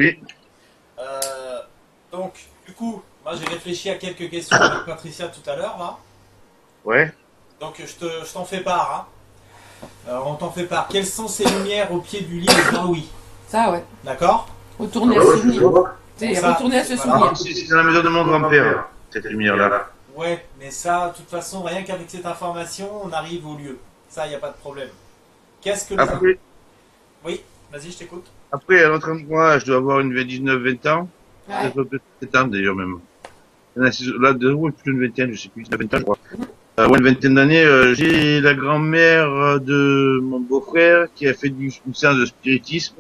Oui. Donc, du coup, moi j'ai réfléchi à quelques questions avec Patricia tout à l'heure, là. Ouais. Donc, je t'en fais part. Hein. Alors, on t'en fait part. Quelles sont ces lumières au pied du lit de Jean-Louis? Ça, ouais. D'accord. Retourner Ah à bah se ouais, je souvenir. vois. C'est Ça, retourner à se voilà. souvenir. C'est dans la maison de mon grand-père, cette lumière-là. Ouais, mais ça, de toute façon, rien qu'avec cette information, on arrive au lieu. Ça, il n'y a pas de problème. Qu'est-ce que les... Après, Oui, vas-y, je t'écoute. après, à l'autre endroit, je dois avoir une 19-20 ans. Ouais. Peut-être 7 ans d'ailleurs même. Là, de haut, plus d'une vingtaine, je sais plus, 20 ans, je crois. Ouais, une vingtaine d'années, j'ai la grand-mère de mon beau-frère qui a fait une séance de spiritisme.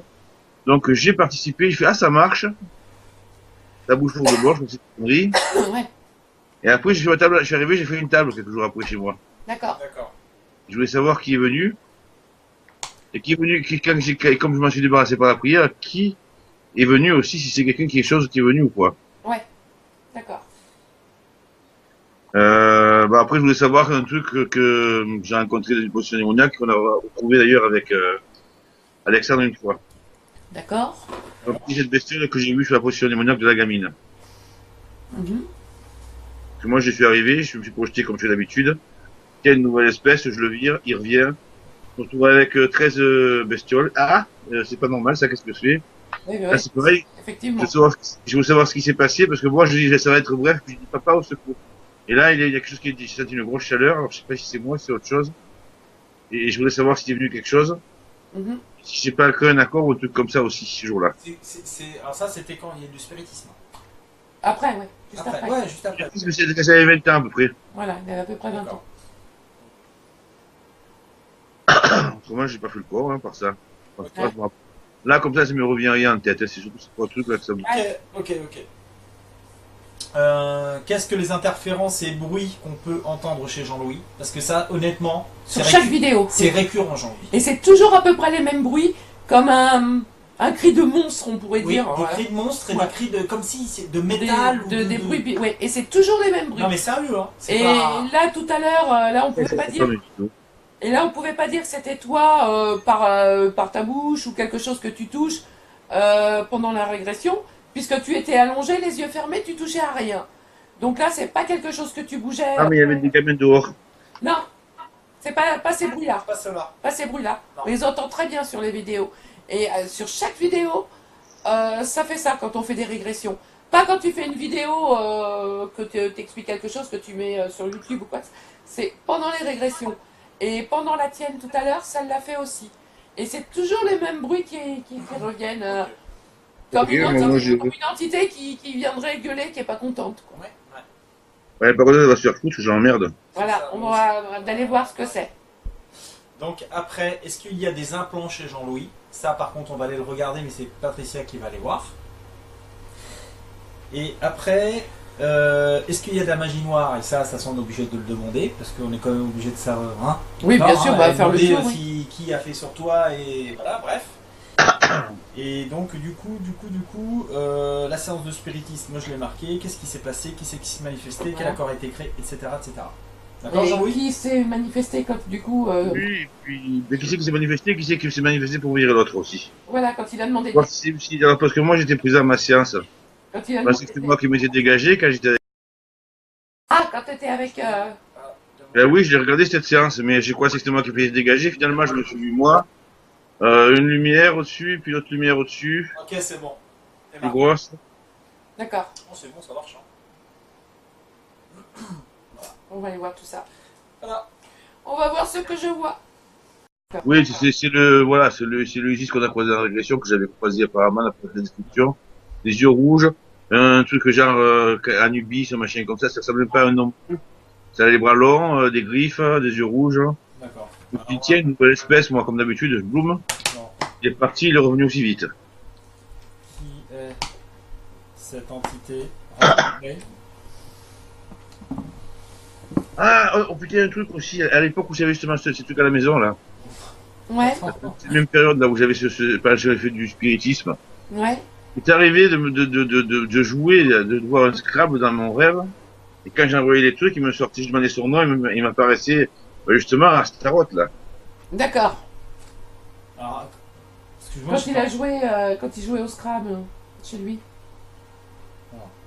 Donc, j'ai participé, j'ai fait, ah, ça marche. La bouche pour de bord, je me suis dit, Ouais. et après, j'ai fait ma table, je suis arrivé, j'ai fait une table quelques jours après chez moi. D'accord. D'accord. Je voulais savoir qui est venu. Et qui est venu, comme je m'en suis débarrassé par la prière, qui est venu aussi, si c'est quelqu'un qui est chose qui est venu ou quoi. Ouais. D'accord. Bah après, je voulais savoir un truc que j'ai rencontré dans une potion démoniaque, qu'on a retrouvé d'ailleurs avec Alexandre une fois. D'accord. Donc, cette bestiole que j'ai vue sur la potion démoniaque de la gamine. Mhm. Parce que moi, je suis arrivé, je me suis projeté comme je fais d'habitude. Il y a une nouvelle espèce, je le vire, il revient. Je me retrouve avec 13 bestioles. Ah, c'est pas normal, ça, qu'est-ce que je fais? Oui, oui, Là, oui. c'est pareil. Effectivement. Je veux savoir ce qui s'est passé, parce que moi, je dis, ça va être bref, je dis, papa, au secours. Et là, il y a quelque chose qui est dit, j'ai senti une grosse chaleur, alors je sais pas si c'est moi, si c'est autre chose. Et je voulais savoir s'il est venu quelque chose. Mhm. Si j'ai pas un accord ou un truc comme ça aussi, ce jour-là. Alors ça, c'était quand il y a eu du spiritisme. Après, ouais. Juste après. Ouais, juste après. Parce que c'est ça avait 20 ans, à peu près. Voilà, il avait à peu près 20 ans. Autrement, j'ai pas fait le corps, hein, par ça. Parce que Ouais. je me rappelle. Là, comme ça me revient rien en tête. C'est surtout ces trois trucs là que ça me... Ok. Qu'est-ce que les interférences et bruits qu'on peut entendre chez Jean-Louis? Parce que ça, honnêtement, Sur chaque vidéo. c'est récurrent, Jean-Louis. Et c'est toujours à peu près les mêmes bruits, comme un cri de monstre, on pourrait Oui, dire. des Voilà. cris de monstres et Ouais. des cris de... comme si c'est de métal ou Des bruits, ouais. Et c'est toujours les mêmes bruits. Non mais sérieux, hein. C'est Et pas... là, tout à l'heure, là, on pouvait pas dire. Et là, on pouvait pas dire que c'était toi par ta bouche ou quelque chose que tu touches pendant la régression, puisque tu étais allongé, les yeux fermés, tu touchais à rien. Donc là, c'est pas quelque chose que tu bougeais. Ah, mais il y avait des gamins dehors. Non, c'est pas ces bruits-là. Pas cela. Pas ces bruits-là. Non. On les entend très bien sur les vidéos. Et sur chaque vidéo, ça fait ça quand on fait des régressions. Pas quand tu fais une vidéo que tu t'expliques quelque chose que tu mets sur YouTube ou quoi. C'est pendant les régressions. Et pendant la tienne tout à l'heure, ça l'a fait aussi. Et c'est toujours les mêmes bruits qui reviennent. Comme, Ok, une mais moi, entité, comme une entité qui viendrait gueuler, qui est pas contente. Quoi. Ouais. Ouais, par contre, elle va se faire foutre, j'emmerde. Voilà, ça, on moi va d'aller voir ce que c'est. Donc après, est-ce qu'il y a des implants chez Jean-Louis? Ça par contre on va aller le regarder, mais c'est Patricia qui va aller voir. Et après, est-ce qu'il y a de la magie noire? Et ça on est obligé de le demander, parce qu'on est quand même obligé de savoir. Hein, Oui, bien sûr, on va faire le demander tour. Oui. qui a fait sur toi, et voilà, bref. Et donc du coup, la séance de spiritisme, moi je l'ai marqué, qu'est-ce qui s'est passé, qui c'est qui s'est manifesté, quel accord a été créé, etc. D'accord, Et Jean-Louis? qui s'est manifesté quand du coup, Oui, et puis, mais qui c'est qui s'est manifesté? Qui c'est qui s'est manifesté pour virer l'autre aussi? voilà, quand il a demandé. Voir alors, parce que moi, j'étais présent à ma séance. Quand il a Parce demandé. que c'est moi qui m'étais dégagé quand j'étais avec... Ah, quand t'étais avec. Ben oui, je l'ai regardé cette séance, mais je crois que c'était moi qui m'étais dégagé. Finalement, je me suis vu moi. Une lumière au-dessus, puis l'autre lumière au-dessus, Ok, c'est bon. C'est plus marqué. grosse. D'accord, Oh, c'est bon, ça marche. Hein. on va aller voir tout ça. Voilà. On va voir ce que je vois. Oui, c'est le, voilà, c'est le Isis qu'on a croisé dans la régression, que j'avais croisé apparemment d'après la description. Des yeux rouges, un truc genre, Anubis, un machin comme ça ressemble pas à un homme. Ça a les bras longs, des griffes, des yeux rouges. D'accord. Donc, il tient une nouvelle espèce, moi, comme d'habitude, je bloom. Non. Il est parti, il est revenu aussi vite. Qui est cette entité rencontrée? Ah, oh putain, un truc aussi, à l'époque où j'avais justement ces trucs à la maison, là. Ouais, C'est la même période, là, où j'avais j'avais fait du spiritisme. ouais. Il est arrivé de jouer, de voir un Scrabble dans mon rêve. Et quand j'ai envoyé les trucs, il me sortait, je demandais son nom, il m'apparaissait, justement, Astaroth, là. D'accord. Alors, excuse-moi, Quand il a joué, quand il jouait au Scrabble. chez lui.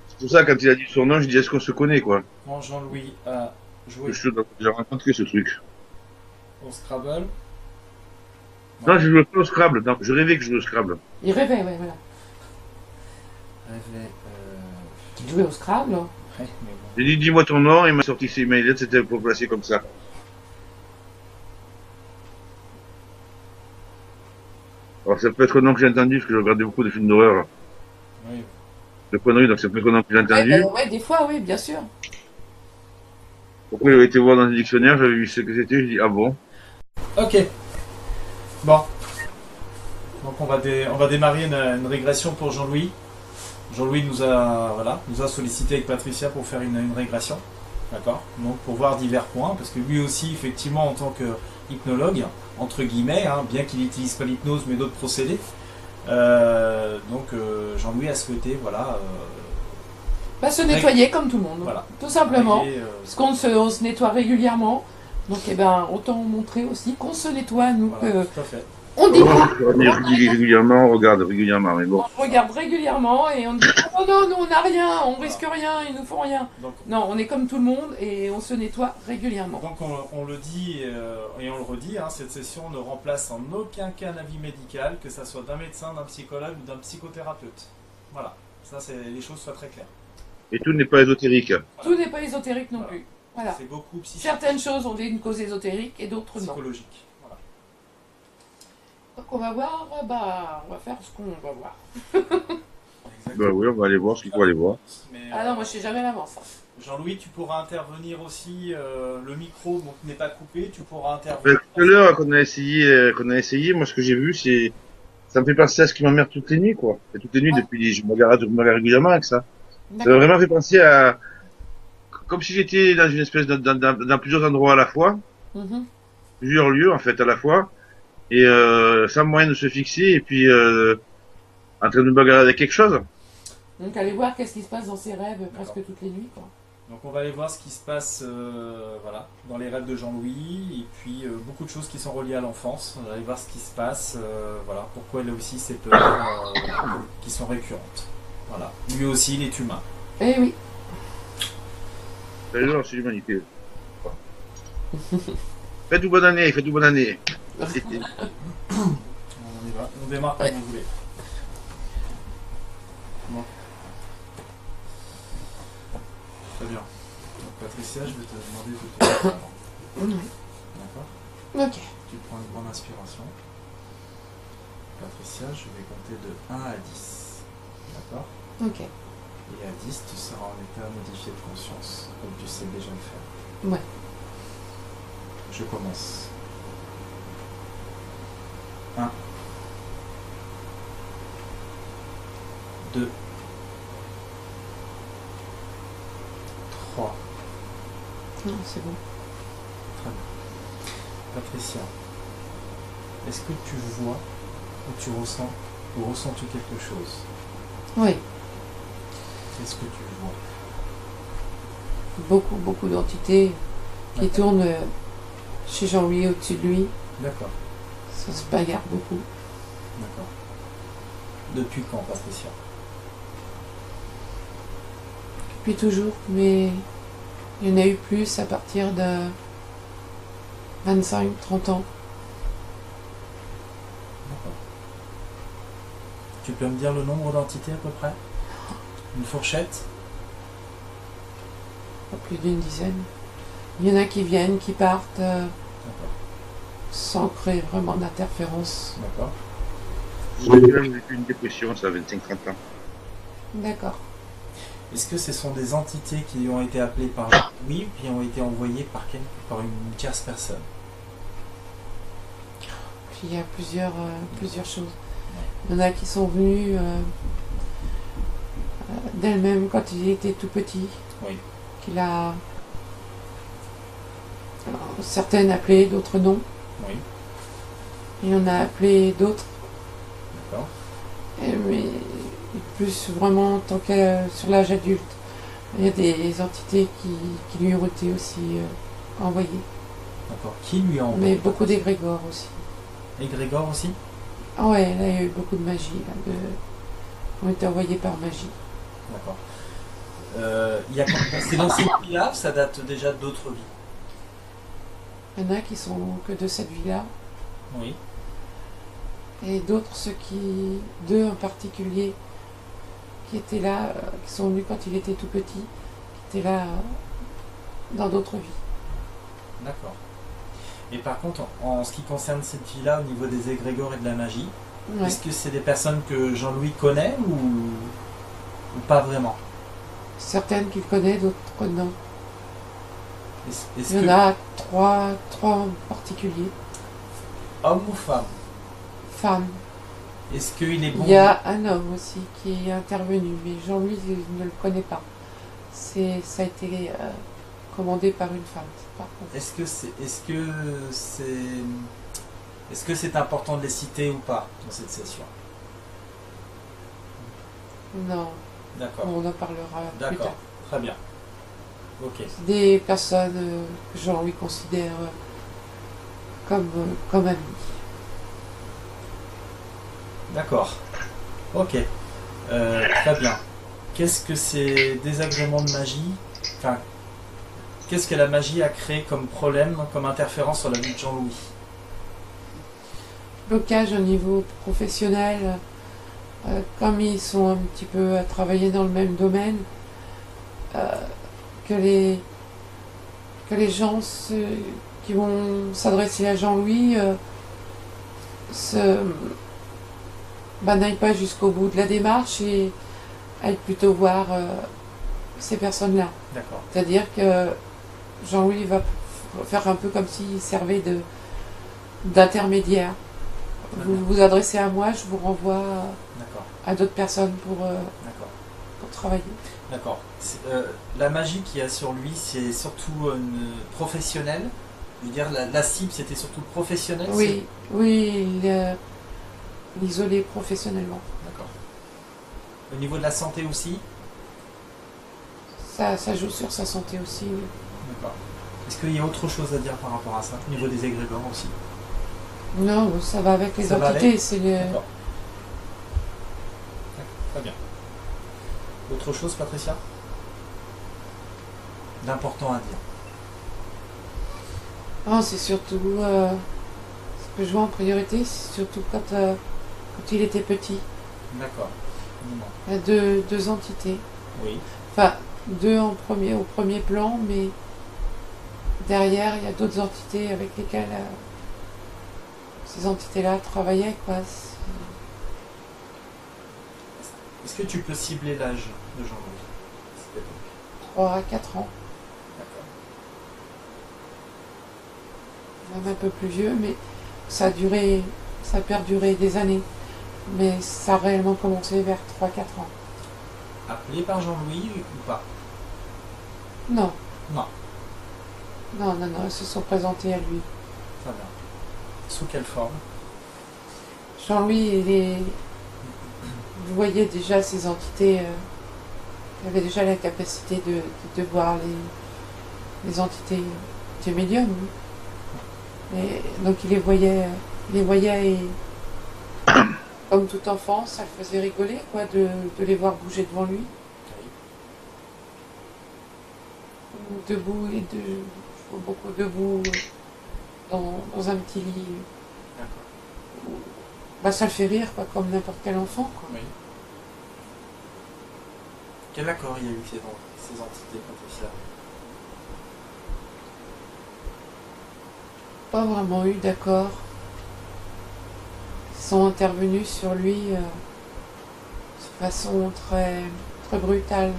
C'est pour ça, quand il a dit son nom, je dis est-ce qu'on se connaît, quoi. Quand Jean-Louis a joué J'ai rencontré ce truc. au Scrabble. Non, je jouais pas au Scrabble. Non, je rêvais que je jouais au Scrabble. Il rêvait, ouais, voilà. Rêvait, Il jouait au Scrabble. ouais, mais bon. J'ai dit dis-moi ton nom, il m'a sorti ses emails, c'était pour placer comme ça. Alors ça peut être un nom que j'ai entendu, parce que je regardais beaucoup de films d'horreur, Oui. de conneries, donc ça peut être un nom que j'ai Ouais, entendu. ouais, des fois, oui, bien sûr. Après, j'avais été voir dans le dictionnaire, j'avais vu ce que c'était, je dis ah bon. Ok. Bon. Donc on va démarrer une régression pour Jean-Louis. Jean-Louis nous a sollicité avec Patricia pour faire une régression. D'accord. Donc pour voir divers points, parce que lui aussi, effectivement, en tant que hypnologue, entre guillemets, hein, bien qu'il n'utilise pas l'hypnose mais d'autres procédés, Jean-Louis a souhaité, Bah, se nettoyer comme tout le monde. Voilà. Tout simplement. régler, Parce on se nettoie régulièrement. Donc, eh ben, autant montrer aussi qu'on se nettoie, nous, voilà, tout à fait. on dit pas. On est régulièrement, on regarde régulièrement, mais bon. On regarde régulièrement et on dit oh non, nous on n'a rien, on risque rien, ils nous font rien. Donc, Non, on est comme tout le monde et on se nettoie régulièrement. Donc on le dit et on le redit, hein, cette session ne remplace en aucun cas un avis médical, que ça soit d'un médecin, d'un psychologue ou d'un psychothérapeute. Voilà, ça c'est les choses soient très claires. Et tout n'est pas ésotérique. Tout n'est pas ésotérique non plus. Voilà. C'est beaucoup Certaines choses ont une cause ésotérique et d'autres non. psychologique. Voilà. Donc on va voir, bah, on va faire ce qu'on va voir. Bah oui, on va aller voir ce qu'il faut aller voir. Mais, Ah non, moi je sais jamais à l'avance. Jean-Louis, tu pourras intervenir aussi, le micro donc n'est pas coupé, tu pourras Tout intervenir. à l'heure qu'on a essayé, moi ce que j'ai vu, c'est, ça me fait penser à ce qui m'emmerde toutes les nuits, quoi. Et toutes les nuits Ouais. depuis, je me regarde régulièrement avec ça. Ça m'a D'accord. vraiment fait penser à, comme si j'étais dans une espèce dans plusieurs endroits à la fois, Mhm. plusieurs lieux en fait à la fois, et sans moyen de se fixer, et puis en train de me bagarrer avec quelque chose. Donc allez voir qu'est-ce qui se passe dans ses rêves presque toutes les nuits, quoi. Donc on va aller voir ce qui se passe dans les rêves de Jean-Louis, et puis beaucoup de choses qui sont reliées à l'enfance. On va aller voir ce qui se passe, pourquoi il a aussi ces peurs qui sont récurrentes. Voilà. Lui aussi, il est humain. Eh oui. Salut, c'est l'humanité. Faites-vous bonne année, faites-vous bonne année. On y va. On démarre comme vous voulez. Bon. Très bien. Donc, Patricia, je vais te demander de te mettre avant. D'accord? Ok. Tu prends une grande inspiration. Patricia, je vais compter de 1 à 10. D'accord? Ok. Et à 10, tu seras en état modifié de conscience, comme tu sais déjà le faire. Ouais. Je commence. 1. 2. 3. Non, c'est bon. Très bien. Patricia, est-ce que tu vois ou tu ressens ou ressens-tu quelque chose? Oui. Qu'est-ce que tu vois? Beaucoup d'entités qui D'accord. tournent chez Jean-Louis, au-dessus de lui. D'accord, Ça se bagarre beaucoup. d'accord. Depuis quand, Patricia? Depuis toujours, mais il y en a eu plus à partir de 25-30 ans. D'accord. Tu peux me dire le nombre d'entités à peu près? Une fourchette? Pas plus d'une dizaine. Il y en a qui viennent, qui partent, D'accord, sans créer vraiment d'interférence. d'accord. J'ai même vécu une dépression, ça, à 25-30 ans. D'accord. Est-ce que ce sont des entités qui ont été appelées par oui, puis ont été envoyées par une tierce personne? Puis il y a plusieurs choses. Il y en a qui sont venus d'elle-même quand il était tout petit. Oui. Qu'il a certaines appelées, d'autres non. Oui, Il y en a appelé d'autres, d'accord. mais plus vraiment tant que sur l'âge adulte. Il y a des entités qui lui ont été aussi envoyées. D'accord. Qui lui a Mais envoyé? beaucoup d'égrégores aussi. Égrégore aussi? Ah ouais, là il y a eu beaucoup de magie. Là, ont été envoyés par magie. D'accord. C'est dans cette vie-là, ça date déjà d'autres vies. Il y en a qui sont que de cette vie-là, Oui. et d'autres, deux en particulier, qui étaient là, qui sont venus quand il était tout petit, qui étaient là dans d'autres vies. D'accord. Et par contre, en ce qui concerne cette vie-là, au niveau des égrégores et de la magie, Ouais. est-ce que c'est des personnes que Jean-Louis connaît ou pas vraiment? Certaines qu'il connaît, d'autres non. Est-ce Il y que en a trois en particulier. homme ou femme? Femmes. Est-ce qu'il est bon? Il y a un homme aussi qui est intervenu, mais Jean-Louis ne le connaît pas. Ça a été commandé par une femme, par contre. Est-ce que c'est important de les citer ou pas dans cette session? Non, D'accord. on en parlera plus D'accord. tard. Très bien. Ok. C'est des personnes que Jean-Louis considère comme amies. D'accord. Ok. Très bien. Qu'est-ce que ces désagréments de magie, enfin, qu'est-ce que la magie a créé comme problème, comme interférence sur la vie de Jean-Louis? Blocage au niveau professionnel, comme ils sont un petit peu à travailler dans le même domaine, que les gens qui vont s'adresser à Jean-Louis n'aillent pas jusqu'au bout de la démarche et aillent plutôt voir ces personnes-là. D'accord. C'est-à-dire que Jean-Louis va faire un peu comme s'il servait d'intermédiaire. Vous vous adressez à moi, je vous renvoie D'accord. à d'autres personnes D'accord. pour travailler. D'accord. La magie qu'il y a sur lui, c'est surtout une professionnelle. Je veux dire, la cible, c'était surtout professionnel. Oui, l'isoler professionnellement. D'accord. Au niveau de la santé aussi. Ça joue sur sa santé aussi. Oui. D'accord. Est-ce qu'il y a autre chose à dire par rapport à ça, au niveau des égrégores aussi? Non, ça va avec les Ça va entités. avec C'est D'accord. Très bien. Autre chose, Patricia? D'important à dire. Non, c'est surtout ce que je vois en priorité, c'est surtout quand il était petit. D'accord. Dis-moi. Il y a deux entités. Oui. Enfin, deux au premier plan, mais derrière, il y a d'autres entités avec lesquelles ces entités-là travaillaient, quoi. Est-ce que tu peux cibler l'âge de Jean-Louis? 3 à 4 ans. D'accord. Même un peu plus vieux, mais ça a perduré des années. Mais ça a réellement commencé vers 3-4 ans. Appelé par Jean-Louis ou pas? Non. Non. Non, ils se sont présentés à lui. Très bien. Sous quelle forme? Jean-Louis, vous voyez déjà ces entités, il avait déjà la capacité de voir les entités du médium. Et donc il les voyait et comme tout enfant, ça le faisait rigoler, quoi, de les voir bouger devant lui. Debout beaucoup debout dans un petit lit. D'accord. Ça le fait rire, quoi, comme n'importe quel enfant, quoi. Oui. Quel accord il y a eu ces entités, Patricia? Pas vraiment eu d'accord. Ils sont intervenus sur lui de façon très, très brutale.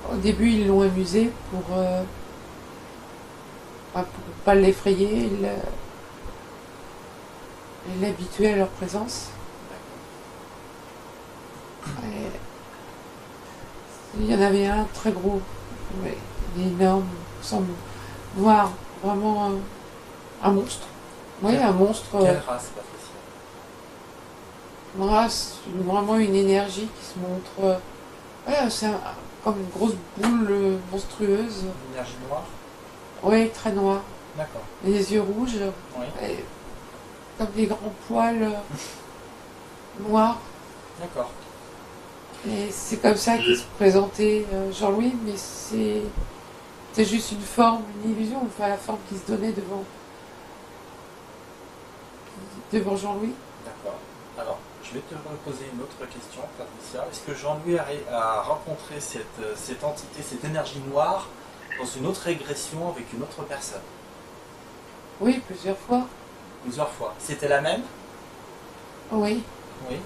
Au début, ils l'ont amusé pour pas l'effrayer, il l'habituait à leur présence. Et il y en avait un très gros, énorme, semble noir, vraiment un monstre. Oui, un monstre. Quelle race, Patricia? Une race, vraiment une énergie qui se montre. C'est comme une grosse boule monstrueuse. Une énergie noire? Oui, très noire. D'accord. Les yeux rouges, Oui. comme des grands poils noirs. D'accord. Et c'est comme ça qu'il se présentait Jean-Louis, mais c'était juste une forme, une illusion, enfin la forme qui se donnait devant Jean-Louis. D'accord. Alors, je vais te reposer une autre question, Patricia. Est-ce que Jean-Louis a rencontré cette entité, cette énergie noire, dans une autre régression avec une autre personne? Oui, plusieurs fois. Plusieurs fois. C'était la même? Oui. Oui.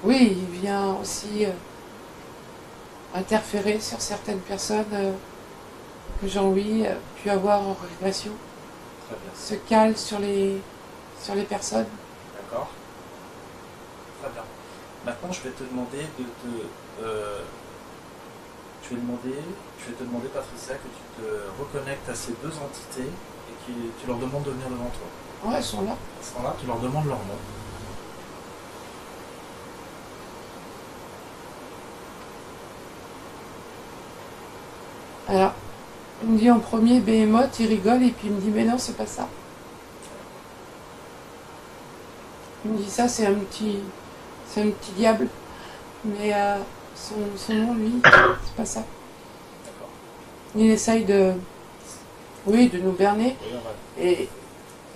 Oui, il vient aussi interférer sur certaines personnes que Jean-Louis a pu avoir en régression. Très bien. Se cale sur les personnes. D'accord. Très bien. Maintenant, je vais te demander je vais te demander, Patricia, que tu te reconnectes à ces deux entités et que tu leur demandes de venir devant toi. Ouais, elles sont là. À ce moment-là, tu leur demandes leur nom. Alors, il me dit en premier Behemoth, il rigole et puis il me dit mais non, c'est pas ça. Il me dit ça, c'est un petit diable. Mais son nom, lui, c'est pas ça. D'accord. Il essaye de nous berner. Oui, on va. Et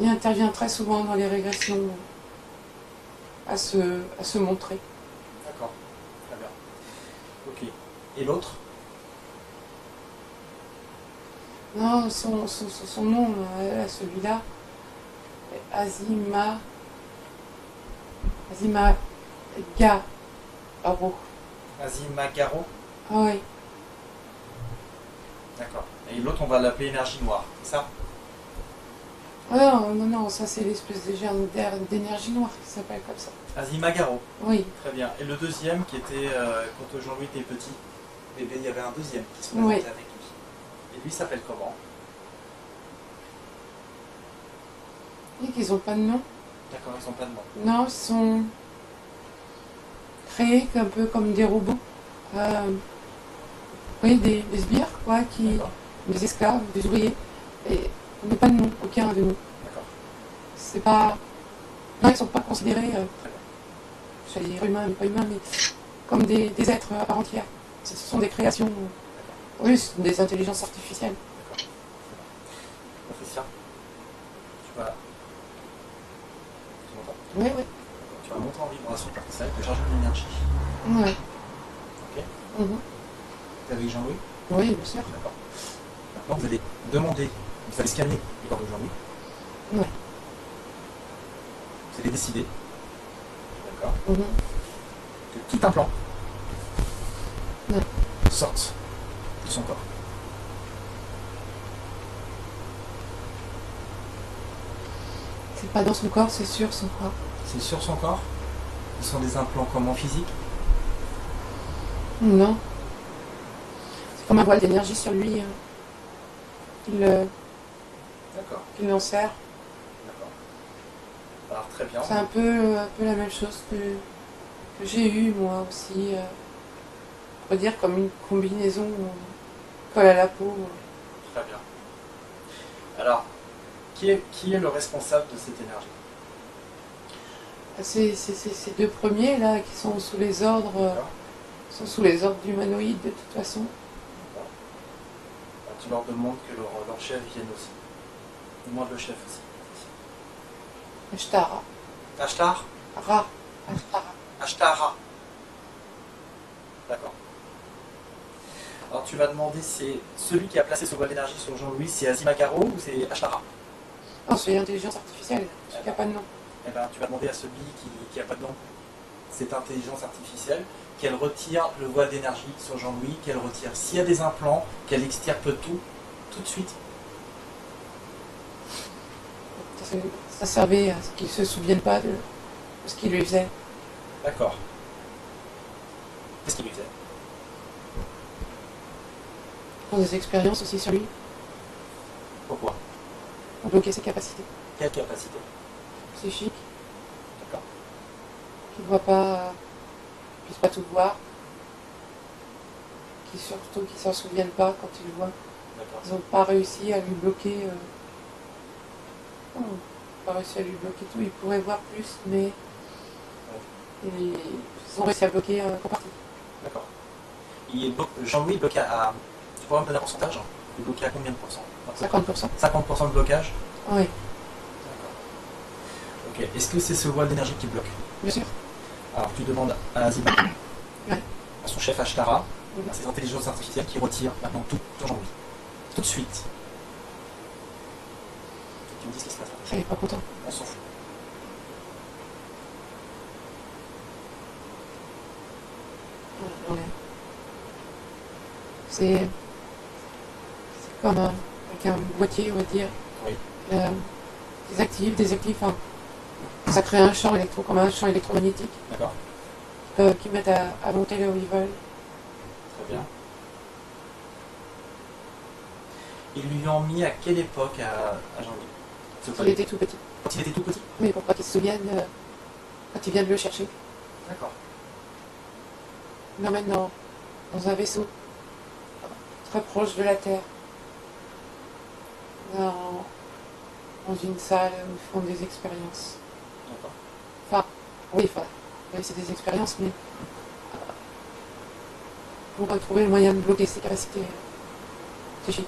il intervient très souvent dans les régressions à se montrer. D'accord. Très bien. Ok. Et l'autre? Non, son nom, celui-là, Azima Garo. Azimagaro? Ah oui. D'accord. Et l'autre, on va l'appeler énergie noire, c'est ça? Ah non, ça c'est l'espèce d'énergie noire qui s'appelle comme ça. Azimagaro. Oui, Très bien. Et le deuxième qui était, quand Jean-Louis était petit, bébé, il y avait un deuxième qui se présentait Oui. avec lui. Et lui s'appelle comment? et qu'ils n'ont pas de nom. D'accord, ils n'ont pas de nom. Non, ils sont créés un peu comme des robots. Oui, des sbires, quoi, D'accord. des esclaves, des ouvriers. Et on n'a pas de nom, aucun de nous. D'accord. C'est pas. Non, ils ne sont pas considérés, Très bien. j'allais dire humains, mais pas humains, mais comme des êtres à part entière. Ce sont des créations. Oui, ce sont des intelligences artificielles. D'accord. Patricia, tu vas. Tu m'entends? Oui, oui. Tu vas monter en vibration, Patricia, et te charger de l'énergie. Ouais. Ok? Mhm. T'es avec Jean-Louis? Oui, bien sûr. D'accord. Maintenant, vous allez demander, vous allez scanner le corps de Jean-Louis. Ouais. Vous allez décider, d'accord, Mhm. que tout implant Ouais. sorte de son corps. C'est pas dans son corps, c'est sur son corps. C'est sur son corps. Ce sont des implants comment physiques? Non. C'est comme un voile d'énergie sur lui. D'accord, Qu'il l'ensère. d'accord. Alors très bien. C'est un peu la même chose que j'ai eu moi aussi. On va dire comme une combinaison colle à la peau. Très bien. Alors, qui est le responsable de cette énergie? Ces deux premiers là qui sont sous les ordres, D'accord. sont sous les ordres d'humanoïdes de toute façon. D'accord. Alors, tu leur demandes que leur chef vienne aussi. Demande le chef aussi. Ashtara. Ashtar? Ashtara. Ashtara. D'accord. Alors tu vas demander, c'est celui qui a placé ce voile d'énergie sur Jean-Louis, c'est Azimagaro ou c'est Ashtara? Non, c'est l'intelligence artificielle, celui qui n'a pas de nom. Eh ben, tu vas demander à celui qui n'a pas de nom, cette intelligence artificielle, qu'elle retire le voile d'énergie sur Jean-Louis, qu'elle retire s'il y a des implants, qu'elle extirpe tout de suite. Ça servait à ce qu'ils ne se souviennent pas de ce qu'il lui faisait. D'accord. Qu'est-ce qu'il lui faisait? Pour des expériences aussi sur lui, Pourquoi? pour bloquer ses capacités Quelle capacité? psychiques, D'accord. qu'il ne voit pas, puisse pas tout voir, qui surtout qu'ils s'en souviennent pas quand ils le voient. D'accord. Ils n'ont pas réussi à lui bloquer. Non, ils n'ont pas réussi à lui bloquer tout. Il pourrait voir plus, mais Et ils ont réussi à bloquer en partie. D'accord. Jean-Louis bloqué à. Tu pourrais me donner un pourcentage? Il est bloqué à combien de pourcents? 50%. 50% de blocage? Oui, Ok. Est-ce que c'est ce voile d'énergie qui bloque? bien sûr. Alors tu demandes à Ziba, Ouais. à son chef Ashtara, Oui. à ses intelligences artificielles qui retirent maintenant tout sur Jean-Louis. Tout de suite. Tu me dis ce qui se passe Il après. n'est pas content. On s'en fout. Ouais. C'est comme avec un boîtier, on va dire. Oui. Désactive, enfin, ça crée un champ comme un champ électromagnétique D'accord. qui mettent à monter là où ils veulent. Très bien. Ils lui ont mis à quelle époque à Jean-Louis? Ce Il palais. était tout petit. Quand il était tout petit? Mais pour pas qu'il se souvienne quand il vient de le chercher. D'accord. Il l'emmène dans un vaisseau très proche de la Terre. Dans une salle où ils font des expériences. D'accord. Oui, c'est des expériences, mais pour retrouver le moyen de bloquer ses capacités psychiques.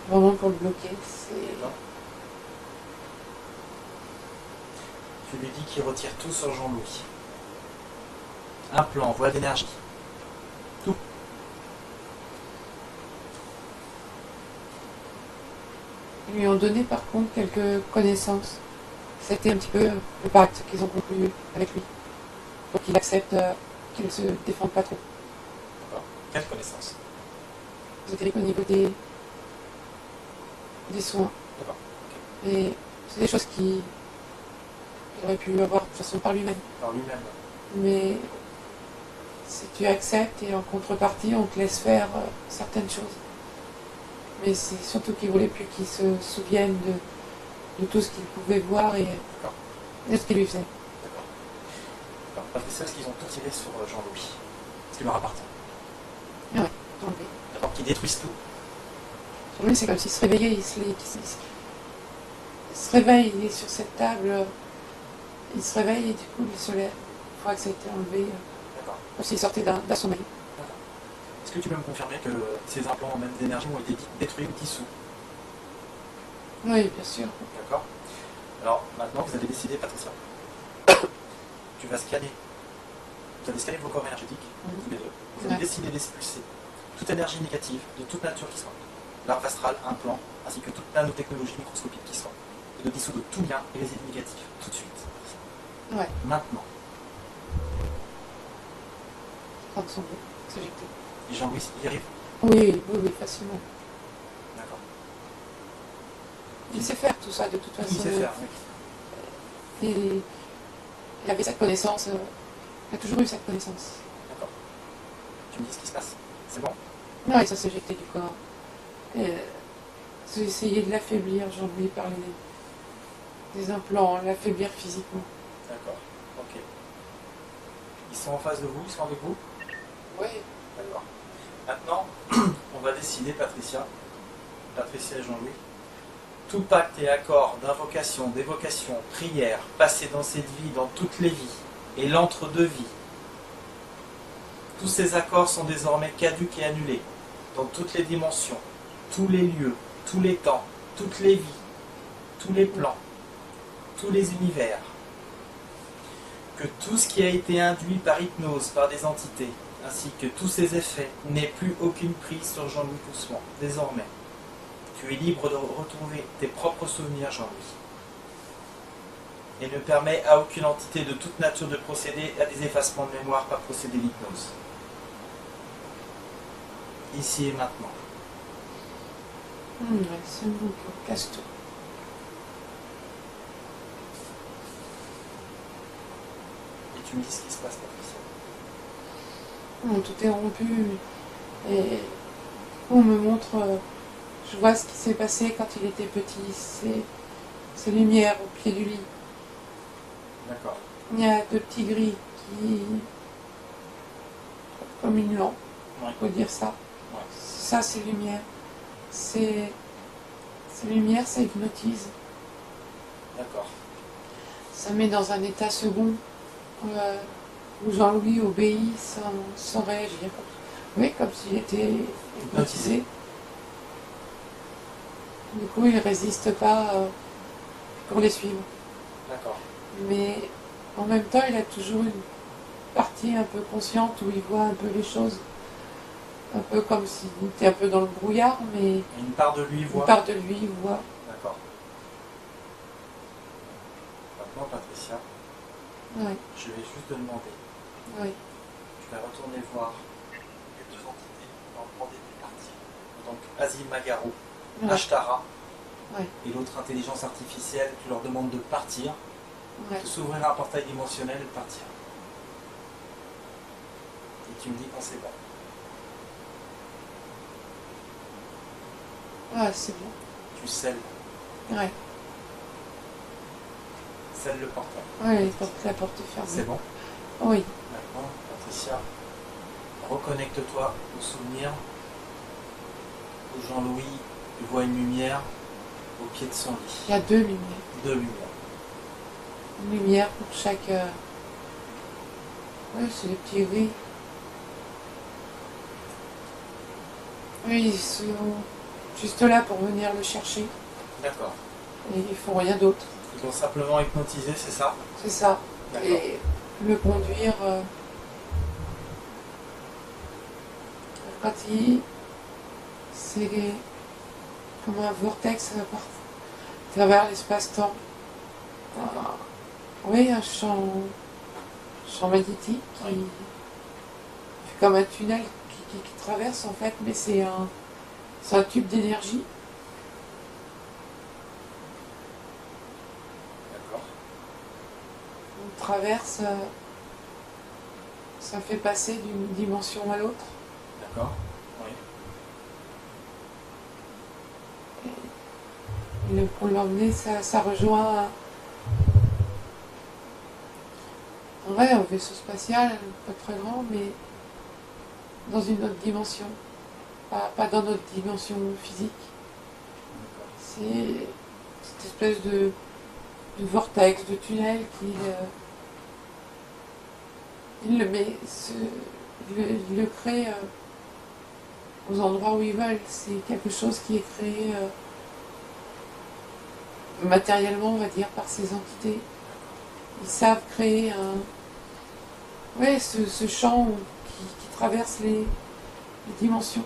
Vraiment pour le bloquer, Tu lui dis qu'il retire tout sur Jean-Louis. Un plan, voile d'énergie. Tout. Ils lui ont donné par contre quelques connaissances. C'était un petit peu le pacte qu'ils ont conclu avec lui. Pour qu'il accepte qu'il ne se défende pas trop. D'accord. Quelle connaissance? Ésotérique au niveau des soins. D'accord. Et c'est des choses qu'il aurait pu avoir de toute façon par lui-même. Par lui-même. Mais si tu acceptes et en contrepartie on te laisse faire certaines choses. Mais c'est surtout qu'il voulait plus qu'il se souvienne de tout ce qu'il pouvait voir et de ce qu'il lui faisait. D'accord. Alors, Patricia, est-ce qu'ils ont tout tiré sur Jean-Louis? Ce qui leur appartient? Ah ouais, Jean-Louis. D'abord qu'ils détruisent tout. Jean-Louis, c'est comme s'il se réveillait, il se réveille, il est sur cette table, il se réveille et du coup il se lève. Une fois que ça a été enlevé, D'accord. comme s'il sortait d'un sommeil. D'accord. Est-ce que tu peux me confirmer que ces implants même d'énergie ont été détruits ou dissous? Oui, bien sûr. D'accord. Alors maintenant vous avez décidé, Patricia, tu vas scanner. Vous avez scanné vos corps énergétiques, tous les deux. Vous avez Ouais. décidé d'expulser toute énergie négative de toute nature qui soit. L'arbre astral, un plan, ainsi que toute nanotechnologie microscopique qui soit. Et de dissoudre tout lien et résidu négatif, tout de suite. Ouais, Maintenant. prendre son bout, s'éjecter. Et Jean-Louis y arrive? Oui, facilement. D'accord. Il sait faire tout ça de toute façon. Il sait faire, oui. Et il avait cette connaissance, il a toujours eu cette connaissance. D'accord. Tu me dis ce qui se passe? C'est bon? Non, il s'est éjecté du corps. Et j'ai essayé de l'affaiblir, Jean-Louis, par des implants, l'affaiblir physiquement. D'accord. Ok. Ils sont en face de vous? Ils sont avec vous? Oui. D'accord. Maintenant, on va décider, Patricia et Jean-Louis, tout pacte et accord d'invocation, d'évocation, prière, passé dans cette vie, dans toutes les vies, et l'entre-deux-vies, tous ces accords sont désormais caducs et annulés, dans toutes les dimensions, tous les lieux, tous les temps, toutes les vies, tous les plans, tous les univers. Que tout ce qui a été induit par hypnose, par des entités, ainsi que tous ses effets, n'aient plus aucune prise sur Jean-Louis Pousseman, désormais. Tu es libre de retrouver tes propres souvenirs, Jean-Louis. Et ne permet à aucune entité de toute nature de procéder à des effacements de mémoire par procédé d'hypnose. Ici et maintenant. Ouais, c'est bon, casse tout. Et tu me dis ce qui se passe, Patricia. Bon, tout est rompu. Et on me montre, je vois ce qui s'est passé quand il était petit, ces lumières au pied du lit. D'accord. Il y a deux petits gris qui, comme une lampe, Ouais. on peut dire ça. Ouais. Ça, c'est lumière. Ces lumières, ça hypnotise. D'accord. ça met dans un état second où Jean-Louis obéit sans réagir. Oui, comme s'il était hypnotisé. Du coup, il résiste pas pour les suivre. D'accord. Mais en même temps, il a toujours une partie un peu consciente où il voit un peu les choses. Un peu comme s'il était un peu dans le brouillard, mais Une part de lui voit. une part de lui voit. D'accord. Maintenant, Patricia, Ouais, je vais juste te demander. ouais, Tu vas retourner voir les deux entités dans le grand début parti. Donc, Azim Magaro, ouais, Ashtara ouais, et l'autre intelligence artificielle, tu leur demandes de partir, ouais. de s'ouvrir un portail dimensionnel et de partir. Et tu me dis quand c'est bon. Ouais, c'est bon. Tu scelles, Ouais, scelles le portail. ouais, la porte est fermée. C'est bon. Oui, Maintenant, Patricia, reconnecte-toi au souvenir où Jean-Louis voit une lumière au pied de son lit. il y a deux lumières. Deux lumières. Une lumière pour chaque... Ouais, c'est les petits gris. Oui, ils sont juste là pour venir le chercher. D'accord. Et ils font rien d'autre. Ils l'ont simplement hypnotisé, c'est ça? C'est ça. D'accord. Et le conduire... quand il... C'est comme un vortex à travers l'espace-temps. Oui, un champ magnétique qui Oui. fait comme un tunnel qui traverse en fait, mais c'est un tube d'énergie. D'accord. On traverse, ça fait passer d'une dimension à l'autre. D'accord. Oui. Et pour l'emmener, ça rejoint ouais, un vaisseau spatial, pas très grand, mais dans une autre dimension. Pas dans notre dimension physique. C'est cette espèce de vortex, de tunnel il le met, il le crée aux endroits où ils veulent. C'est quelque chose qui est créé matériellement, on va dire, par ces entités. Ils savent créer ce champ qui traverse les dimensions.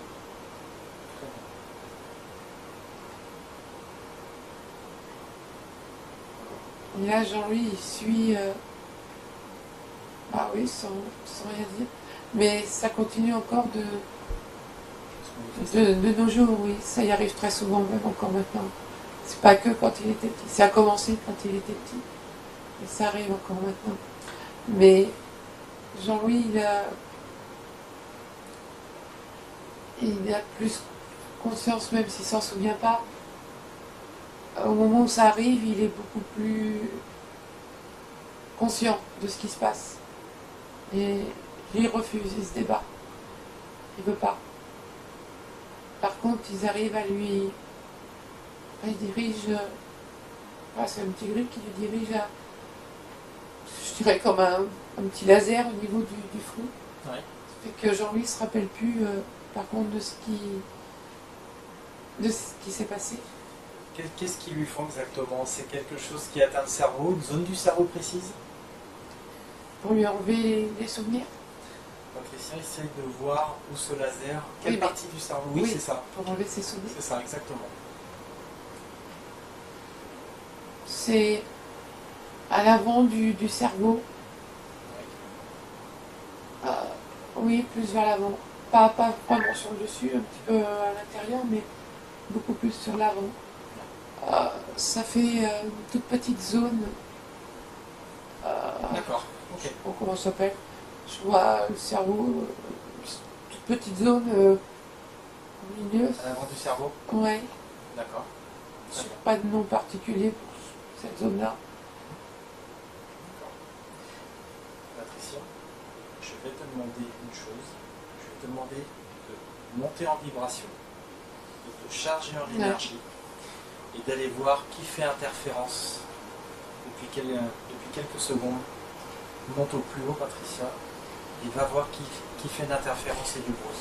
Et là, Jean-Louis, il suit, ah oui, sans rien dire. Mais ça continue encore de nos jours, oui. Ça y arrive très souvent, même encore maintenant. C'est pas que quand il était petit. Ça a commencé quand il était petit. Et ça arrive encore maintenant. Mais Jean-Louis, il a plus conscience, même s'il s'en souvient pas. Au moment où ça arrive, il est beaucoup plus conscient de ce qui se passe. Et il refuse, il se débat. Il veut pas. Par contre, ils arrivent à lui... Ils dirigent... c'est un petit grip qui lui dirige à... Je dirais comme un petit laser au niveau du front. Ouais. Ça fait que Jean-Louis ne se rappelle plus, par contre, de ce qui s'est passé. Qu'est-ce qu'ils lui font exactement? C'est quelque chose qui atteint le cerveau, une zone du cerveau précise? Pour lui enlever les souvenirs. Patricia essaye de voir où ce laser, quelle Oui, mais- partie du cerveau? Oui, oui. c'est ça. Pour enlever ses souvenirs. C'est ça, exactement. C'est à l'avant du cerveau. Oui, plus vers l'avant. Pas vraiment sur le dessus, un petit peu à l'intérieur, mais beaucoup plus sur l'avant. Ça fait une toute petite zone. D'accord. Je Ok. sais pas comment ça s'appelle. Je vois le cerveau, toute petite zone au milieu. À l'avant du cerveau? Ouais, D'accord. je n'ai pas de nom particulier pour cette zone-là. D'accord. Patricia, je vais te demander une chose. Je vais te demander de monter en vibration, de te charger en énergie et d'aller voir qui fait interférence depuis quelques secondes. Monte au plus haut, Patricia, et va voir qui fait une interférence et du bruit.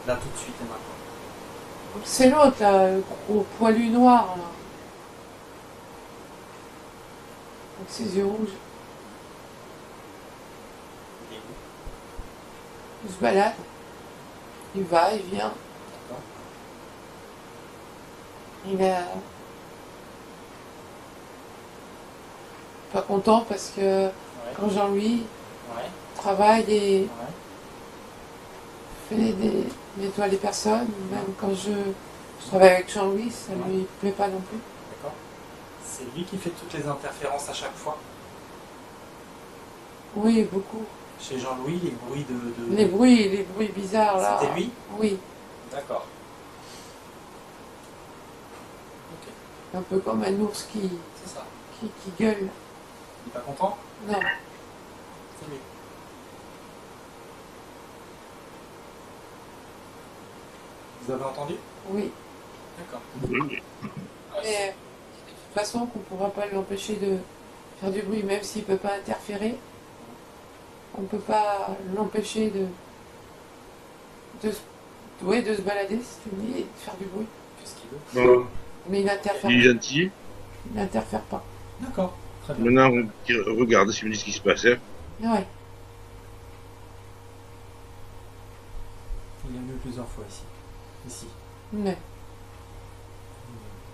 Là, tout de suite et maintenant. C'est l'autre, là, le gros poilu noir, là. Avec ses yeux rouges. Il est où? Il se balade. Il va, il vient. D'accord. Il est pas content parce que Ouais. quand Jean-Louis Ouais. travaille et Ouais. nettoie les personnes, même quand je travaille avec Jean-Louis, ça lui plaît pas non plus. D'accord. C'est lui qui fait toutes les interférences à chaque fois. Oui, beaucoup. Chez Jean-Louis, les bruits de... Les bruits bizarres là. C'était lui? Oui, D'accord. Ok, un peu comme un ours c'est ça. qui gueule. Il est pas content? Non, C'est lui. Vous avez entendu? oui. D'accord. Oui. Mais de toute façon, qu'on ne pourra pas l'empêcher de faire du bruit, même s'il ne peut pas interférer. On ne peut pas l'empêcher de se balader, si tu me dis, et de faire du bruit. Qu'est-ce qu'il veut? Bon, Mais il n'interfère il est pas. gentil. Il n'interfère pas. D'accord. Très bien. Maintenant, regarde si me dit ce qui se passe. Hein. Ouais. Il est venu plusieurs fois ici. Ici. Ouais. Il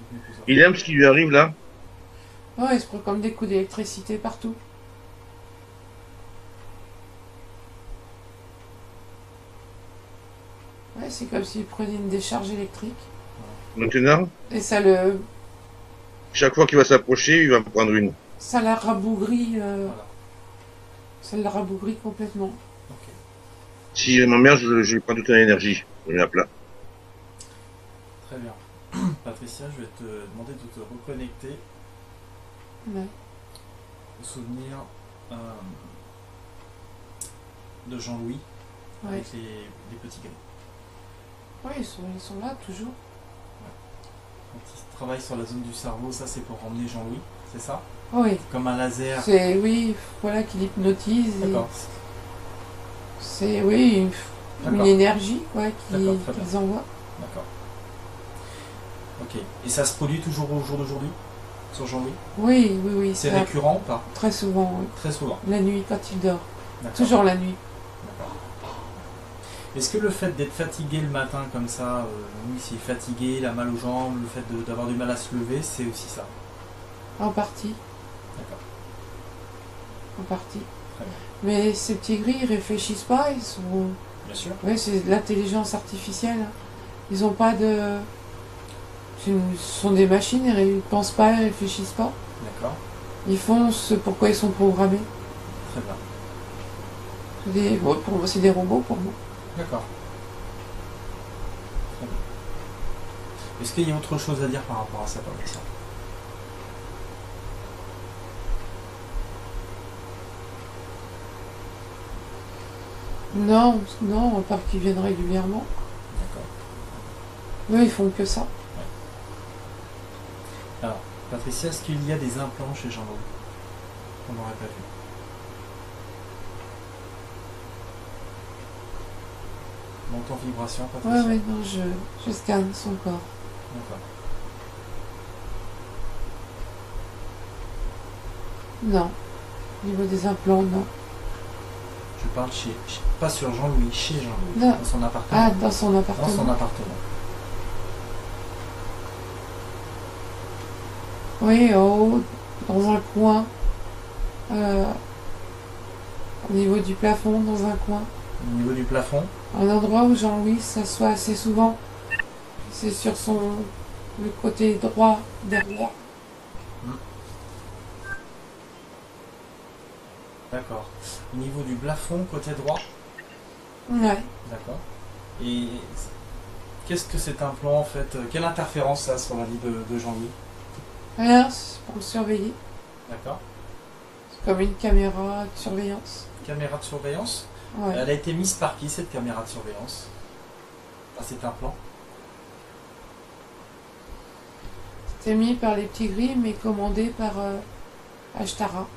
est venu plusieurs Il aime ce qui lui arrive là. Ouais, il se prend comme des coups d'électricité partout. Ouais, c'est comme s'il prenait une décharge électrique. Maintenant, Et chaque fois qu'il va s'approcher, il va en prendre une. ça la rabougrit. Voilà. Ça la rabougrit complètement. Ok. Si je m'emmerde, je prends toute l'énergie. Je le mets à plat. Très bien. Patricia, je vais te demander de te reconnecter Ouais. au souvenir de Jean-Louis Ouais. avec les petits gris. Ouais, ils sont là toujours. Quand il travaille sur la zone du cerveau, ça c'est pour emmener Jean-Louis, c'est ça? Oui. Comme un laser. C'est, oui, voilà, qu'il hypnotise. et D'accord. C'est, oui, une D'accord. énergie, quoi, D'accord, très bien. qu'ils envoient. D'accord. Ok. Et ça se produit toujours au jour d'aujourd'hui sur Jean-Louis? Oui, oui, oui. C'est ça, récurrent ou pas? très souvent, oui. Très souvent. La nuit, quand il dort. D'accord. Toujours la nuit. D'accord. Est-ce que le fait d'être fatigué le matin comme ça, oui, s'il est fatigué, il a mal aux jambes, le fait d'avoir du mal à se lever, c'est aussi ça? En partie. D'accord. En partie. Très bien. Mais ces petits gris, ils réfléchissent pas, ils sont... Bien sûr. Oui, c'est de l'intelligence artificielle. Ils ont pas de... Ce sont des machines, ils ne pensent pas, ils réfléchissent pas. D'accord. Ils font ce pourquoi ils sont programmés. Très bien. Pour moi, c'est des robots pour moi. D'accord. Très bien. Est-ce qu'il y a autre chose à dire par rapport à ça, Patricia? Non, non, à part qu'ils viennent régulièrement. D'accord. Eux, ils font que ça. Alors, Patricia, est-ce qu'il y a des implants chez Jean-Louis qu'on n'aurait pas vu? Monte en vibration, Ouais, Patricia? ouais, non, je scanne son corps. D'accord. Non. Au niveau des implants, non. Je parle pas sur Jean-Louis, chez Jean-Louis, Non. dans son appartement. Ah, dans son Dans appartement. son appartement. Oui, en haut, dans un coin. Au niveau du plafond, dans un coin. Au niveau du plafond, Un endroit où Jean-Louis s'assoit assez souvent. C'est sur le côté droit derrière. d'accord. Au niveau du plafond, côté droit, Ouais. d'accord. Et qu'est-ce que cet implant en fait? Quelle interférence ça a sur la vie de Jean-Louis? Rien, c'est pour le surveiller. D'accord. C'est comme une caméra de surveillance. Caméra de surveillance. Ouais. Elle a été mise par qui cette caméra de surveillance? Ah, cet implant. C'était mis par les petits gris, mais commandé par Ashtara.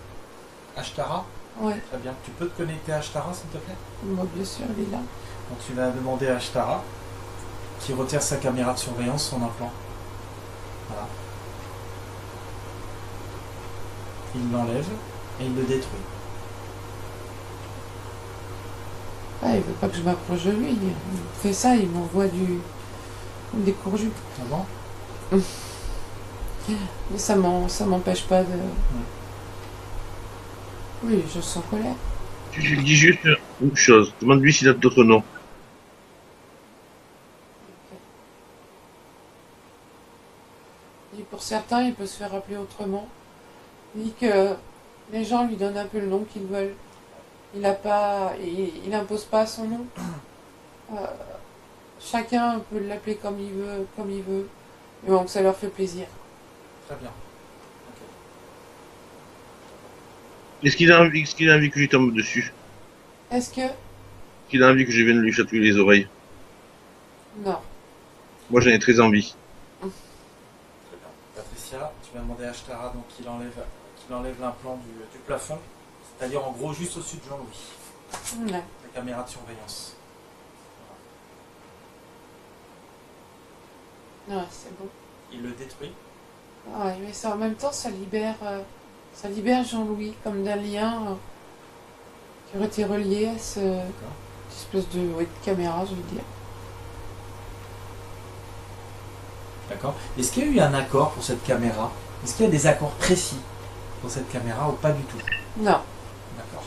Ashtara? Ouais. Très bien. Tu peux te connecter à Ashtara, s'il te plaît? Bon, bien sûr, il est là. Donc tu vas demander à Ashtara qui retire sa caméra de surveillance, son implant. Voilà. Il l'enlève et il le détruit. Ah, il veut pas que je m'approche de lui. Il fait ça, il m'envoie des courjus. Ah bon? Mais ça m'empêche pas de... Oui, je suis en colère. Tu lui dis juste une chose. Demande-lui s'il a d'autres noms. Et pour certains, il peut se faire appeler autrement. Il dit que les gens lui donnent un peu le nom qu'ils veulent. Il impose pas son nom. Chacun peut l'appeler comme il veut. Et donc ça leur fait plaisir. Très bien. Est-ce qu'il a envie que je lui tombe dessus? Est-ce que... Est-ce qu'il a envie que je vienne lui chatouiller les oreilles? Non. Moi, j'en ai très envie. Très bien. Patricia, tu vas demander à Ashtara donc qu'il enlève l'implant du plafond, c'est-à-dire en gros juste au-dessus de Jean-Louis. Ouais. La caméra de surveillance. Ouais, c'est bon. Il le détruit. Ouais, mais ça, en même temps, ça libère Jean-Louis comme d'un lien qui aurait été relié à cette espèce de caméra, je veux dire. D'accord. Est-ce qu'il y a eu un accord pour cette caméra? Est-ce qu'il y a des accords précis pour cette caméra ou pas du tout? Non. D'accord.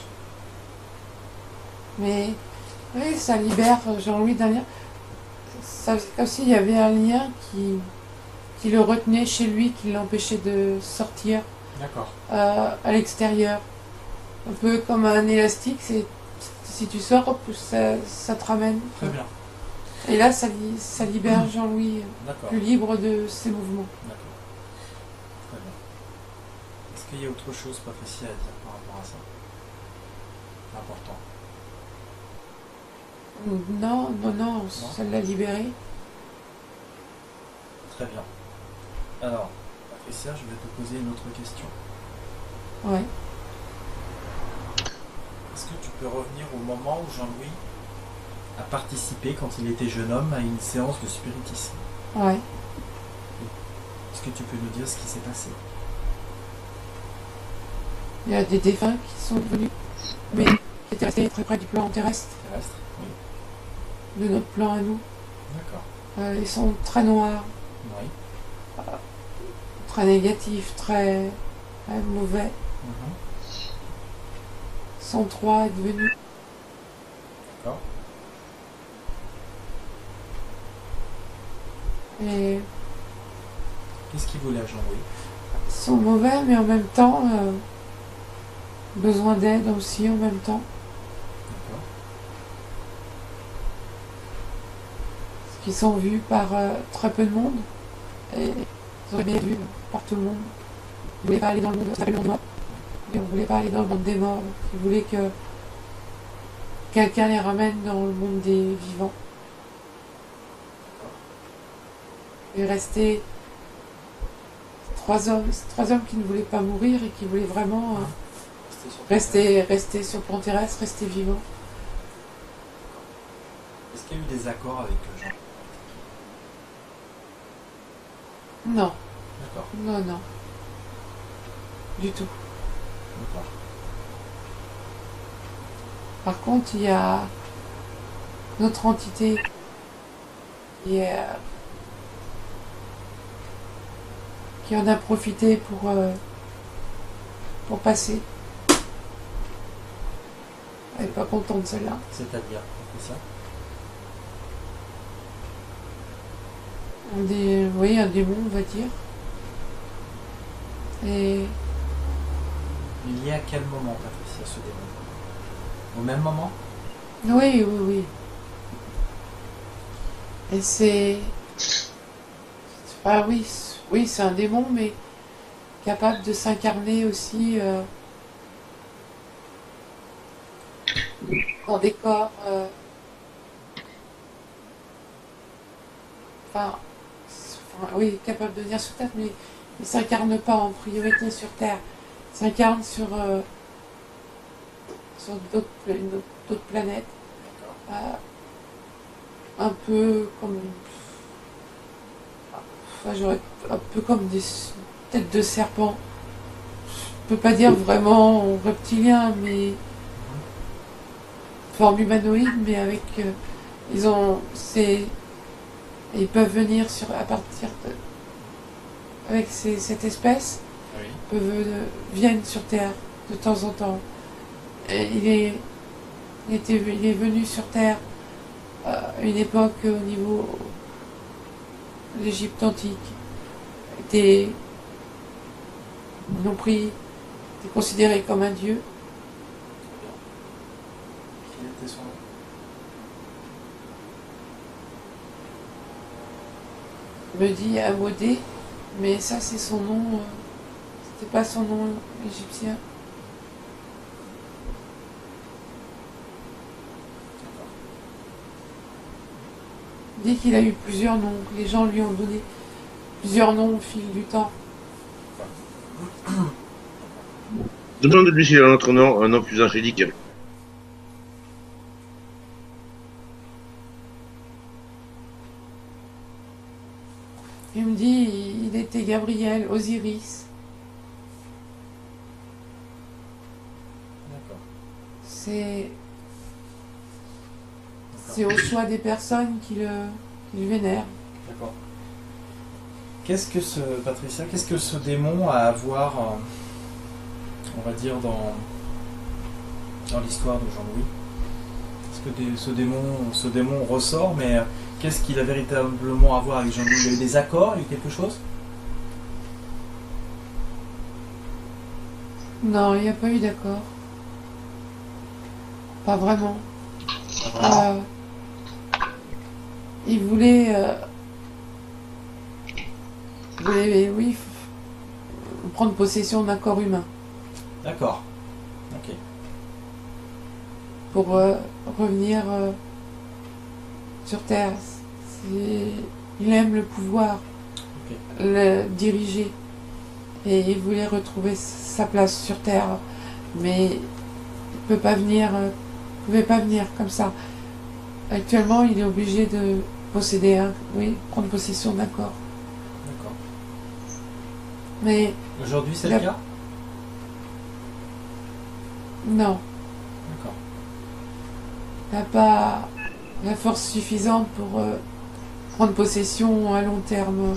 Mais oui, ça libère Jean-Louis d'un lien. Ça faisait comme s'il y avait un lien qui le retenait chez lui, qui l'empêchait de sortir D'accord. à l'extérieur. Un peu comme un élastique, si tu sors, hop, ça te ramène. Très bien. Et là, ça libère Jean-Louis D'accord. plus libre de ses mouvements. D'accord. Très bien. Est-ce qu'il y a autre chose, Patricia, à dire par rapport à ça? Important. Non, ça l'a libéré. Très bien. Alors, Patricia, je vais te poser une autre question. Ouais. Est-ce que tu peux revenir au moment où Jean-Louis a participé, quand il était jeune homme, à une séance de spiritisme? Ouais. Est-ce que tu peux nous dire ce qui s'est passé? Il y a des défunts qui sont venus, mais qui étaient restés très près du plan terrestre, Terrestre? Oui. de notre plan à nous. D'accord. Ils sont très noirs, Oui. très négatifs, très mauvais. Mhm. Ils sont trois est devenus. D'accord. Et Qu'est-ce qu'il voulait à Jean-Louis? ils sont mauvais, mais en même temps, besoin d'aide aussi en même temps. D'accord. Parce qu'ils sont vus par très peu de monde. Et ils auraient bien été vus par tout le monde. Ils ne voulaient pas aller dans le monde, ça s'appelle le monde mort. Ils ne voulaient pas aller dans le monde des morts. Ils voulaient que quelqu'un les ramène dans le monde des vivants. Il restait trois hommes qui ne voulaient pas mourir et qui voulaient vraiment rester sur le plan terrestre, rester vivants. Est-ce qu'il y a eu des accords avec Jean? Non, D'accord. non. Du tout. D'accord. Par contre, il y a notre entité qui en a profité pour passer. Elle n'est pas contente celle-là. C'est-à-dire, c'est ça? Un démon, on va dire. Et Il y a à quel moment, Patricia, ce démon? Au même moment? oui. Et c'est... Ah oui, c'est un démon, mais capable de s'incarner aussi dans des corps... oui, capable de venir sur Terre, mais il ne s'incarne pas en priorité sur Terre. s'incarne sur d'autres planètes. Un peu comme... Enfin, j'aurais un peu comme des têtes de serpent. Je peux pas dire vraiment reptilien, mais forme humanoïde, mais avec ils peuvent venir à partir de avec cette espèce, Oui. viennent sur Terre de temps en temps. Et il est venu sur Terre à une époque au niveau de l'Égypte antique. Ils l'ont pris, était considéré comme un dieu. Quel était son nom? Me dit Amodé, mais ça c'est son nom, c'était pas son nom égyptien. Il dit qu'il a eu plusieurs noms, que les gens lui ont donné plusieurs noms au fil du temps. Demande-lui s'il a un autre nom, un nom plus angélique. Il me dit il était Gabriel, Osiris. D'accord. C'est au choix des personnes qui le vénèrent. D'accord. Patricia, qu'est-ce que ce démon a à voir, on va dire, dans l'histoire de Jean-Louis? Est-ce que ce démon ressort, mais qu'est-ce qu'il a véritablement à voir avec Jean-Louis? Il y a eu des accords, il y a eu quelque chose? Non, il n'y a pas eu d'accord. Pas vraiment. Pas vraiment. Il voulait, oui, prendre possession d'un corps humain D'accord. Ok. pour revenir sur Terre. Il aime le pouvoir, Ok. le diriger, et il voulait retrouver sa place sur Terre, mais il pouvait pas venir comme ça. Actuellement, il est obligé de prendre possession d'un corps. D'accord. Mais Aujourd'hui, c'est le cas? non, D'accord. il n'a pas la force suffisante pour prendre possession à long terme,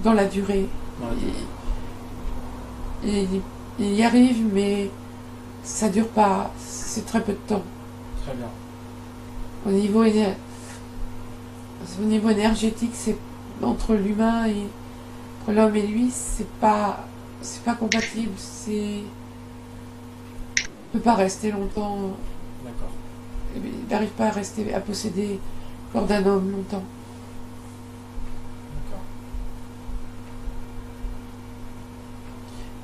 dans la durée. Ouais. Il y arrive, mais ça dure pas, c'est très peu de temps. Très bien. Au niveau énergétique, c'est entre l'humain et entre l'homme et lui, c'est pas compatible. Il peut pas rester longtemps. D'accord. Il n'arrive pas à posséder le corps d'un homme longtemps. D'accord.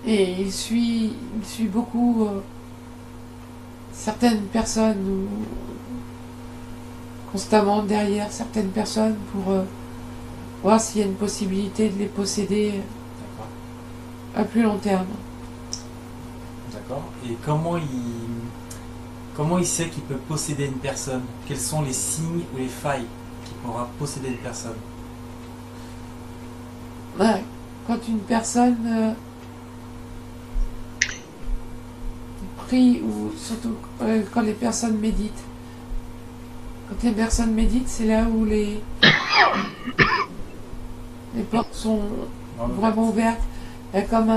Et il suit beaucoup certaines personnes, constamment derrière certaines personnes pour voir s'il y a une possibilité de les posséder D'accord. à plus long terme. D'accord. Et comment il sait qu'il peut posséder une personne? Quels sont les signes ou les failles qui pourra posséder une personne? Ouais, quand une personne prie, ou surtout quand les personnes méditent. Quand les personnes méditent, c'est là où les portes sont vraiment ouvertes. Il y a comme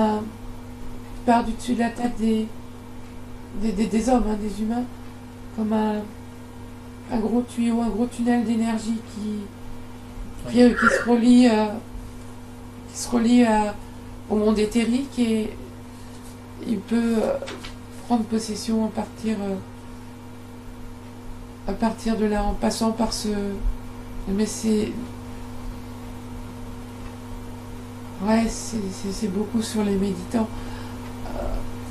par du dessus de la tête des hommes, hein, des humains, comme un gros tuyau, un gros tunnel d'énergie qui se relie au monde éthérique, et il peut prendre possession à partir de là, en passant par ce... Mais c'est beaucoup sur les méditants.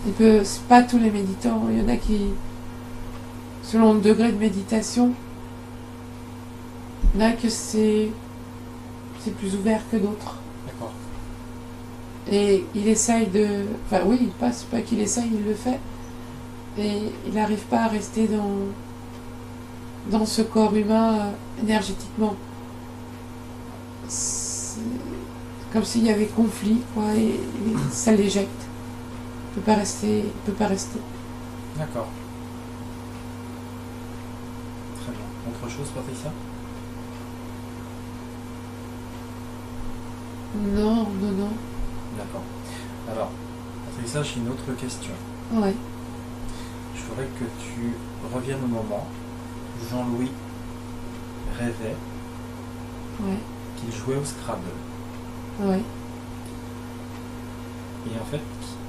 C'est pas tous les méditants. Il y en a qui, selon le degré de méditation, il y en a que c'est plus ouvert que d'autres. D'accord. Et il essaye de... Enfin oui, il passe, pas qu'il essaye, il le fait. Et il n'arrive pas à rester dans ce corps humain énergétiquement. C'est comme s'il y avait conflit, quoi, et ça l'éjecte. Il peut pas rester, il peut pas rester. D'accord. Très bien. Autre chose, Patricia? Non, non, non. D'accord. Alors, Patricia, j'ai une autre question. Ouais. Je voudrais que tu reviennes au moment où Jean-Louis rêvait Ouais. qu'il jouait au Scrabble. Ouais. Et en fait,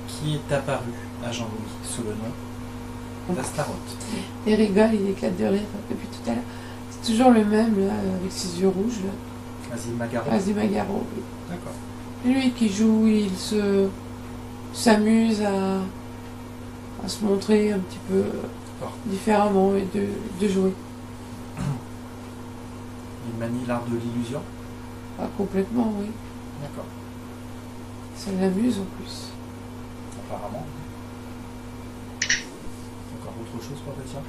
qui est apparu à Jean-Louis sous le nom d'Astaroth? Il rigole, il éclate de rire depuis tout à l'heure. C'est toujours le même, là, avec ses yeux rouges, là. Azim Magaro. Azim Magaro, oui. D'accord. Lui qui joue, il s'amuse à se montrer un petit peu différemment et de jouer. Il manie l'art de l'illusion. Ah, complètement, oui. D'accord. Ça l'amuse en plus. Apparemment. Encore autre chose, Patricia?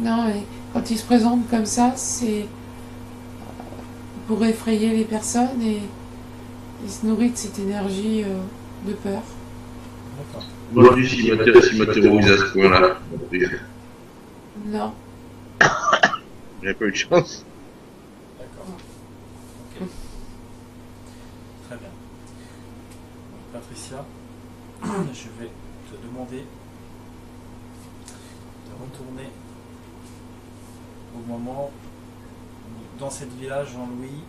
Non, mais quand il se présente comme ça, c'est pour effrayer les personnes et il se nourrit de cette énergie de peur. D'accord. Moi, lui, s'il m'intériorise à ce point-là. Non. J'ai pas eu de chance. D'accord. Ok. Très bien. Donc, Patricia, je vais te demander de retourner au moment où, dans cette villa, Jean-Louis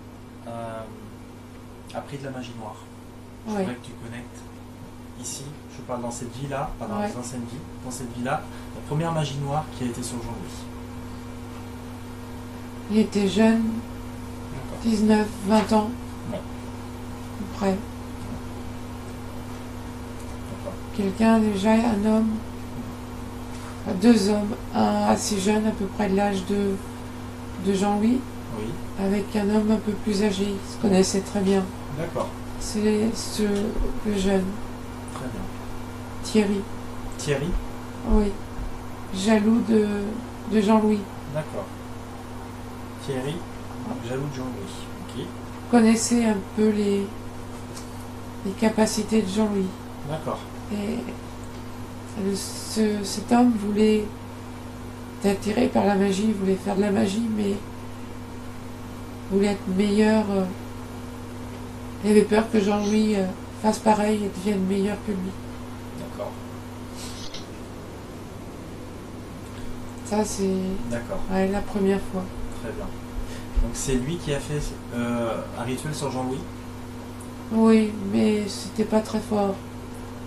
a pris de la magie noire. Je Ouais. voudrais que tu connectes ici, je parle dans cette villa, pas dans Ouais. les anciennes villes, dans cette villa, la première magie noire qui a été sur Jean-Louis. Il était jeune, D'accord. 19, 20 ans. Ouais. À peu près. D'accord. Quelqu'un déjà, un homme, enfin, deux hommes, un assez jeune, à peu près de l'âge de Jean-Louis, Oui. avec un homme un peu plus âgé. Ils se connaissaient très bien. D'accord. C'est le jeune, Très bien. Thierry. Thierry. Oui. Jaloux de Jean-Louis. D'accord. Thierry, jaloux de Jean-Louis. Ok. Connaissait un peu les capacités de Jean-Louis. D'accord. Et cet homme voulait être attiré par la magie, il voulait faire de la magie, mais voulait être meilleur. Il avait peur que Jean-Louis fasse pareil et devienne meilleur que lui. D'accord. Ça, c'est D'accord. ouais, la première fois. Très bien. Donc c'est lui qui a fait un rituel sur Jean-Louis. Oui, mais c'était pas très fort.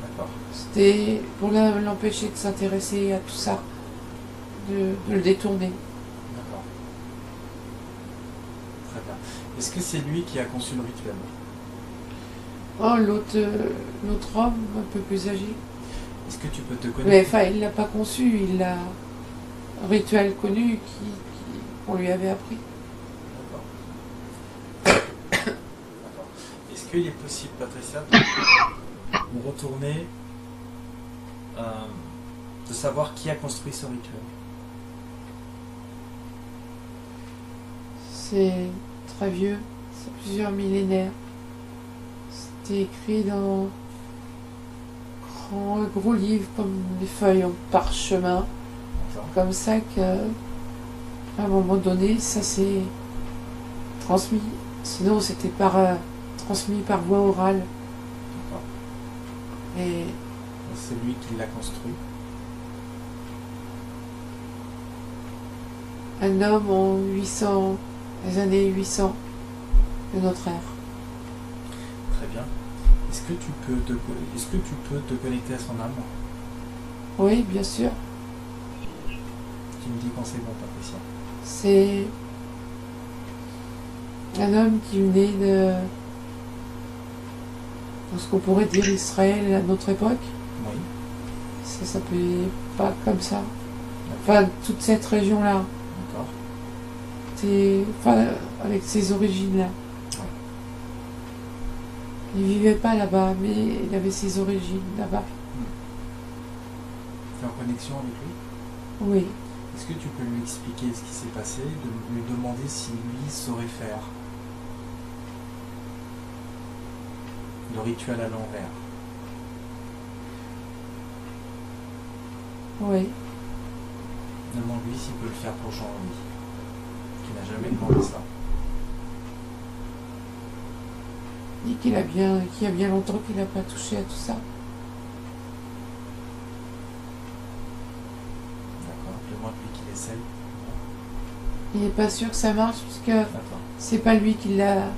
D'accord. C'était pour l'empêcher de s'intéresser à tout ça, de le détourner. D'accord. Très bien. Est-ce que c'est lui qui a conçu le rituel? Oh, l'autre homme, un peu plus âgé. Est-ce que tu peux te Mais connecter? enfin, il l'a pas conçu, il l'a un rituel connu qu'on lui avait appris. D'accord. D'accord. Est-ce qu'il est possible, Patricia, de retourner, de savoir qui a construit ce rituel? C'est très vieux, c'est plusieurs millénaires. C'était écrit dans un gros livre, comme des feuilles en parchemin, D'accord. comme ça qu'à un moment donné, ça s'est transmis. Sinon, c'était transmis par voie orale. D'accord. Et C'est lui qui l'a construit. un homme en 800, les années 800 de notre ère. Très bien. Est-ce que tu peux te connecter à son âme? Oui, bien sûr. Tu me dis quand c'est bon, Patricia. C'est un homme qui venait de ce qu'on pourrait dire Israël à notre époque. Oui. Ça s'appelait pas comme ça. Enfin, toute cette région-là. D'accord. Enfin, avec ses origines-là. Ouais. Il vivait pas là-bas, mais il avait ses origines là-bas. Tu es en connexion avec lui? Oui. Est-ce que tu peux lui expliquer ce qui s'est passé, de lui demander si lui saurait faire le rituel à l'envers? Oui. Demande-lui s'il peut le faire pour Jean-Louis, qui n'a jamais demandé ça. Il dit qu'il y a bien longtemps qu'il n'a pas touché à tout ça. D'accord, demande-lui qu'il essaye. Il n'est pas sûr que ça marche, puisque D'accord. c'est pas lui qui a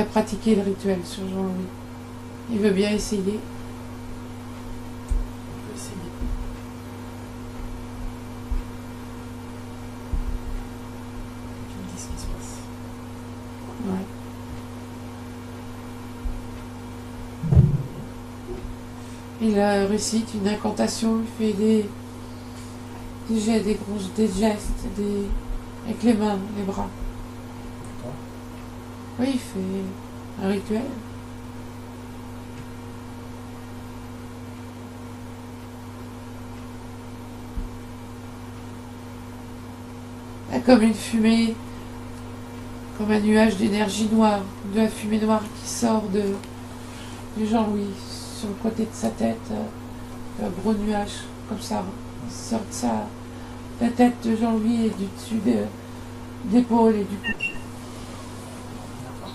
pratiqué le rituel sur Jean-Louis. Il veut bien essayer. On peut essayer. Tu me dis ce qui se passe. Ouais. Il récite une incantation, il fait des jets, des gestes, avec les mains, les bras. D'accord. Oui, il fait un rituel. Il y a comme une fumée, comme un nuage d'énergie noire, de la fumée noire qui sort de Jean-Louis sur le côté de sa tête, un gros nuage comme ça, qui sort de la tête de Jean-Louis et du dessus d'épaule et du cou. D'accord.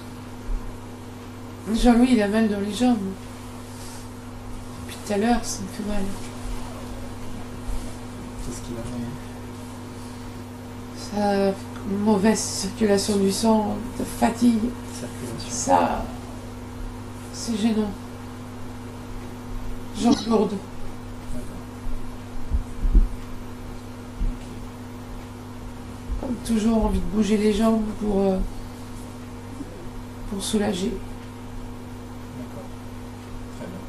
Jean-Louis, il a mal dans les jambes. Depuis tout à l'heure, ça me fait mal. Qu'est-ce qu'il a fait? Ça, une mauvaise circulation du sang, de fatigue, Circulation. ça, c'est gênant. Jambes lourdes. D'accord. Comme toujours, envie de bouger les jambes pour soulager. D'accord. Très bien.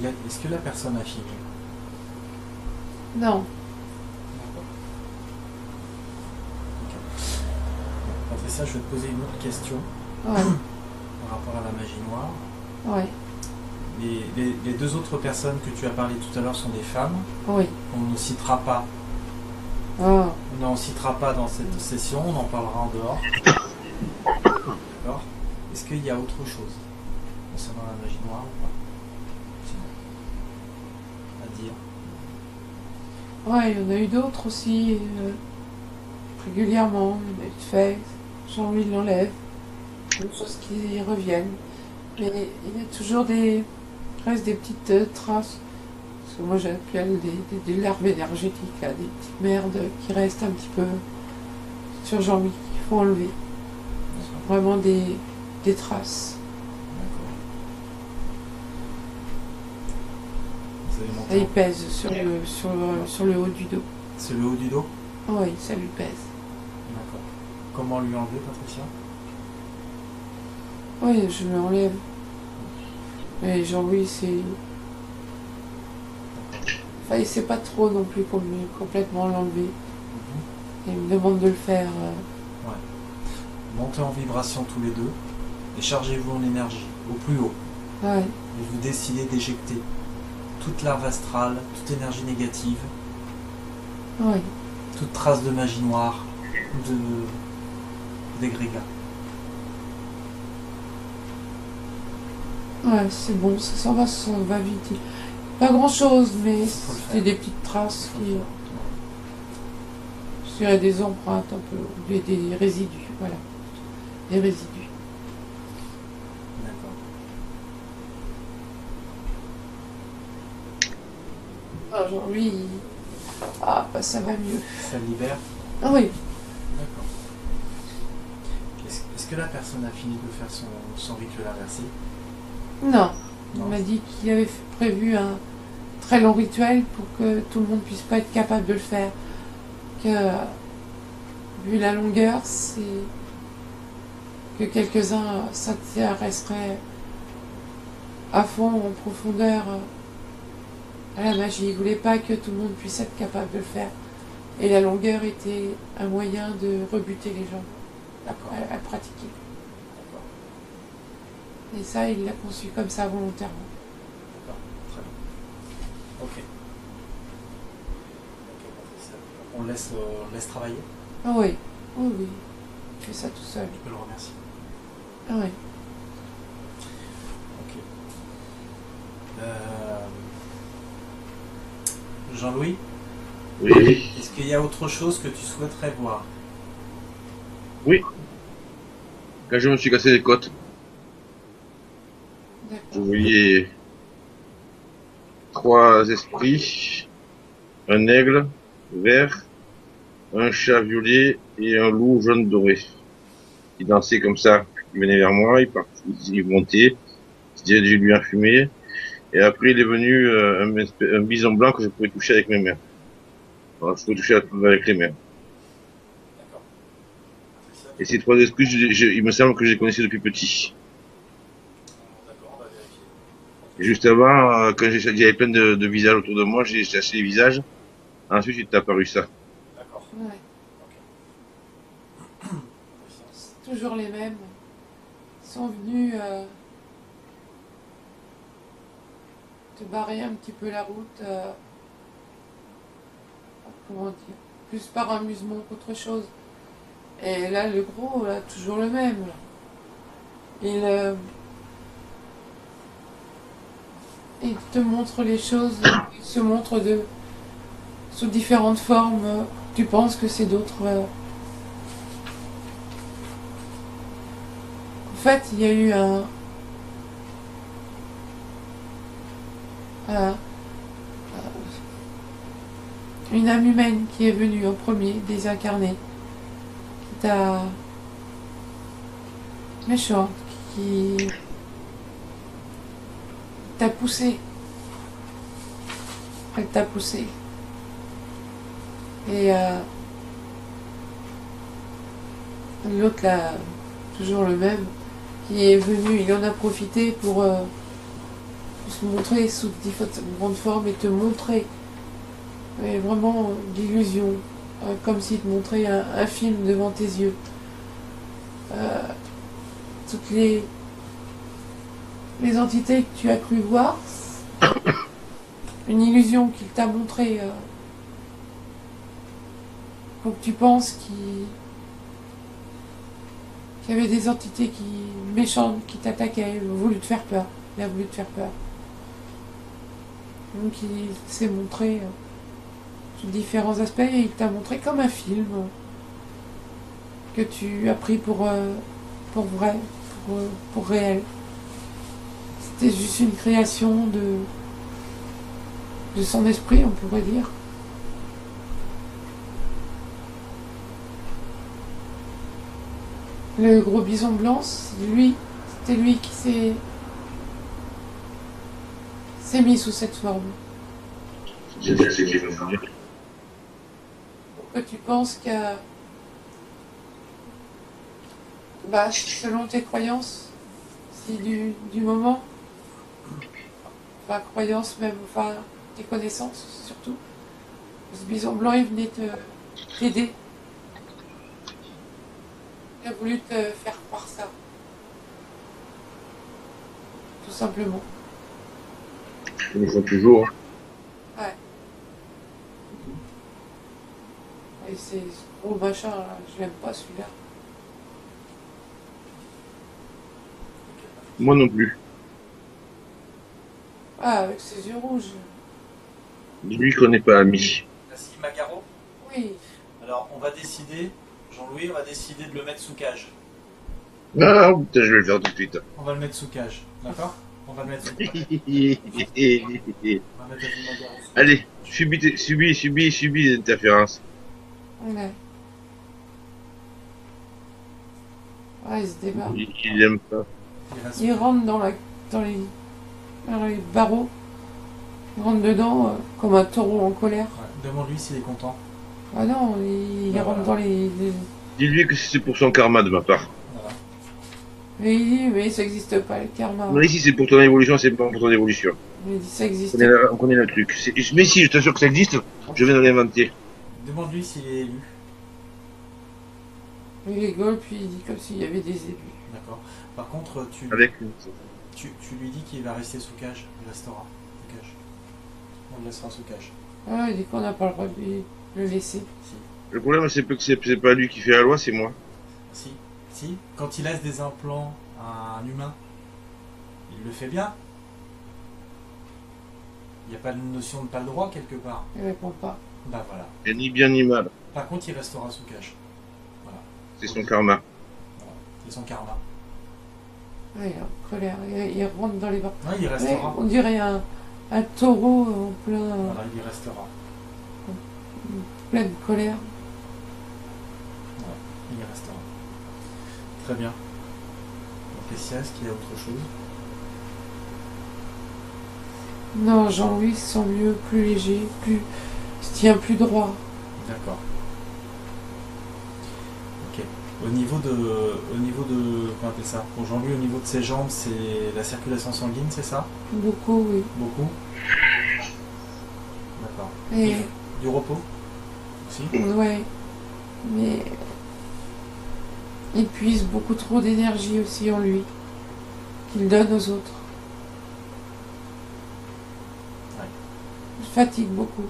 D'accord. Est-ce que la personne a fini? Non, D'accord. Ok. Patricia, je vais te poser une autre question ouais, par rapport à la magie noire. ouais, Les deux autres personnes que tu as parlé tout à l'heure sont des femmes. oui. On ne citera pas. Oh, On n'en citera pas dans cette session, on en parlera en dehors. D'accord. Est-ce qu'il y a autre chose concernant la magie noire ou pas? Sinon, à dire. ouais, il y en a eu d'autres aussi, régulièrement, vite fait. Jean-Louis l'enlève, des choses qui reviennent. Mais il y a toujours reste des petites traces. Parce que moi j'appelle des larves énergétiques, là, des petites merdes qui restent un petit peu sur Jean-Louis, qu'il faut enlever. D'accord. Vraiment des traces. D'accord. Vous allez Ça monter y pèse sur le haut du dos. C'est le haut du dos? Oui, ça lui pèse. D'accord. Comment lui enlever, Patricia? Oui, je l'enlève. Mais Jean-Louis, c'est... Enfin, il sait pas trop non plus pour lui complètement l'enlever. Il me demande de le faire. Montez en vibration tous les deux et chargez-vous en énergie au plus haut. Ouais, Et vous décidez d'éjecter toute larve astrale, toute énergie négative, ouais. toute trace de magie noire, d'égrégat. Ouais, c'est bon, ça va vite. Pas grand chose, mais le c'est faire. des petites traces qui. Je dirais des empreintes un peu, des résidus, voilà. Des résidus. D'accord. Ah, genre lui, ah, bah, ça va mieux. Ça libère. Ah oui, D'accord. Est-ce que la personne a fini de faire son rituel inversé? non. Il Non. m'a dit qu'il avait prévu un très long rituel pour que tout le monde puisse pas être capable de le faire. Que, vu la longueur, c'est que quelques-uns s'intéresseraient à fond, en profondeur, à la magie. Il voulait pas que tout le monde puisse être capable de le faire. Et la longueur était un moyen de rebuter les gens D'accord. à pratiquer. D'accord. Et ça, il l'a conçu comme ça volontairement. D'accord, très bien. Ok. On laisse travailler. Ah oui, oui, oui. Il fait ça tout seul. Tu peux le remercier. Ah oui. Ok. Jean-Louis, Oui. est-ce qu'il y a autre chose que tu souhaiterais voir? Oui. Quand je me suis cassé les côtes, je D'accord. voyais 3 esprits, un aigle vert, un chat violet et un loup jaune doré. Ils dansaient comme ça. Ils venaient vers moi, ils montaient, ils disaient lui en fumée. Et après, il est venu un bison blanc que je pouvais toucher avec mes mains. Alors, je pouvais toucher avec les mains. D'accord. Et ces 3 esprits, il me semble que je les connaissais depuis petit. D'accord, on va vérifier. Et juste avant, quand il y avait plein de visages autour de moi, j'ai cherché les visages. Ensuite, il est apparu ça. D'accord. Ouais. Ok. C'est toujours les mêmes. Ils sont venus te barrer un petit peu la route. Comment dire? Plus par amusement qu'autre chose. Et là, le gros, là, toujours le même. Là. Il te montre les choses, il se montre sous différentes formes. Tu penses que c'est d'autres. En fait, il y a eu un- une âme humaine qui est venue en premier, désincarnée, qui t'a méchante, qui t'a poussé. Elle t'a poussé. Et l'autre là, toujours le même, qui est venu, il en a profité pour se montrer sous différentes formes et te montrer mais vraiment l'illusion, comme s'il te montrait un film devant tes yeux. Toutes les entités que tu as cru voir, une illusion qu'il t'a montrée, pour que tu penses qu'il y avait des entités méchantes qui t'attaquaient, voulu te faire peur. Il a voulu te faire peur. Donc il s'est montré sous différents aspects et il t'a montré comme un film que tu as pris pour vrai, pour réel. C'était juste une création de son esprit, on pourrait dire. Le gros bison blanc, c'était lui qui s'est mis sous cette forme. C'est ça, c'est que j'ai compris. Pourquoi tu penses que, selon tes croyances, si du moment, croyances même, tes connaissances surtout, ce bison blanc il venait t'aider. Il a voulu te faire croire ça. Tout simplement. Ils le font toujours. Ouais. Et c'est ce gros machin, là, je l'aime pas celui-là. Moi non plus. Ah, avec ses yeux rouges. Lui qu'on n'est pas amis. Merci Magaro. Oui. Alors on va décider, Jean-Louis, on va décider de le mettre sous cage. Ah, putain, je vais le faire tout de suite. On va le mettre sous cage, d'accord? On va le mettre sous cage. On va mettre Magaro sous cage. Allez, subis les interférences. Ouais. Ouais, il se débat. Il aime pas. Il rentre dans les barreaux. Il rentre dedans comme un taureau en colère. Ouais, demande-lui s'il est content. Ah non, il rentre dans les... Dis-lui que c'est pour son karma de ma part. Voilà. Mais il dit, mais ça n'existe pas, le karma. Mais ici, c'est pour ton évolution, c'est pas pour ton évolution. Il dit, ça existe. On connaît le truc. Mais si, je t'assure que ça existe, je viens de l'inventer. Demande-lui s'il est élu. Il rigole, puis il dit comme s'il y avait des ébus. D'accord. Par contre, Avec tu lui dis qu'il va rester sous cage. Il restera sous cage. On le laissera sous cage. Ah, il dit qu'on n'a pas le droit de le laisser. Si. Le problème, c'est que c'est pas lui qui fait la loi, c'est moi. Si. Si. Quand il laisse des implants à un humain, il le fait bien. Il n'y a pas de notion de pas le droit quelque part. Il répond pas. Bah voilà. Il n'y a ni bien ni mal. Par contre, il restera sous cage. Voilà. C'est son karma. Voilà. C'est son karma. Ouais, il est en colère. Il rentre dans les bras. Ouais, il Ouais, restera. on dirait un taureau en Voilà, il y restera. pleine colère. Voilà, il y restera. Très bien. Donc, est-ce qu'il y a autre chose? Non, Jean-Louis se sent mieux, plus léger, se tient plus droit. D'accord. Ok. Au niveau de, comment on appelle ça? Pour Jean-Louis, au niveau de ses jambes, c'est la circulation sanguine, c'est ça? Beaucoup, oui. Beaucoup. D'accord. Et, Du repos aussi? ouais. Mais il puise beaucoup trop d'énergie aussi en lui, qu'il donne aux autres. Ouais. Il fatigue beaucoup.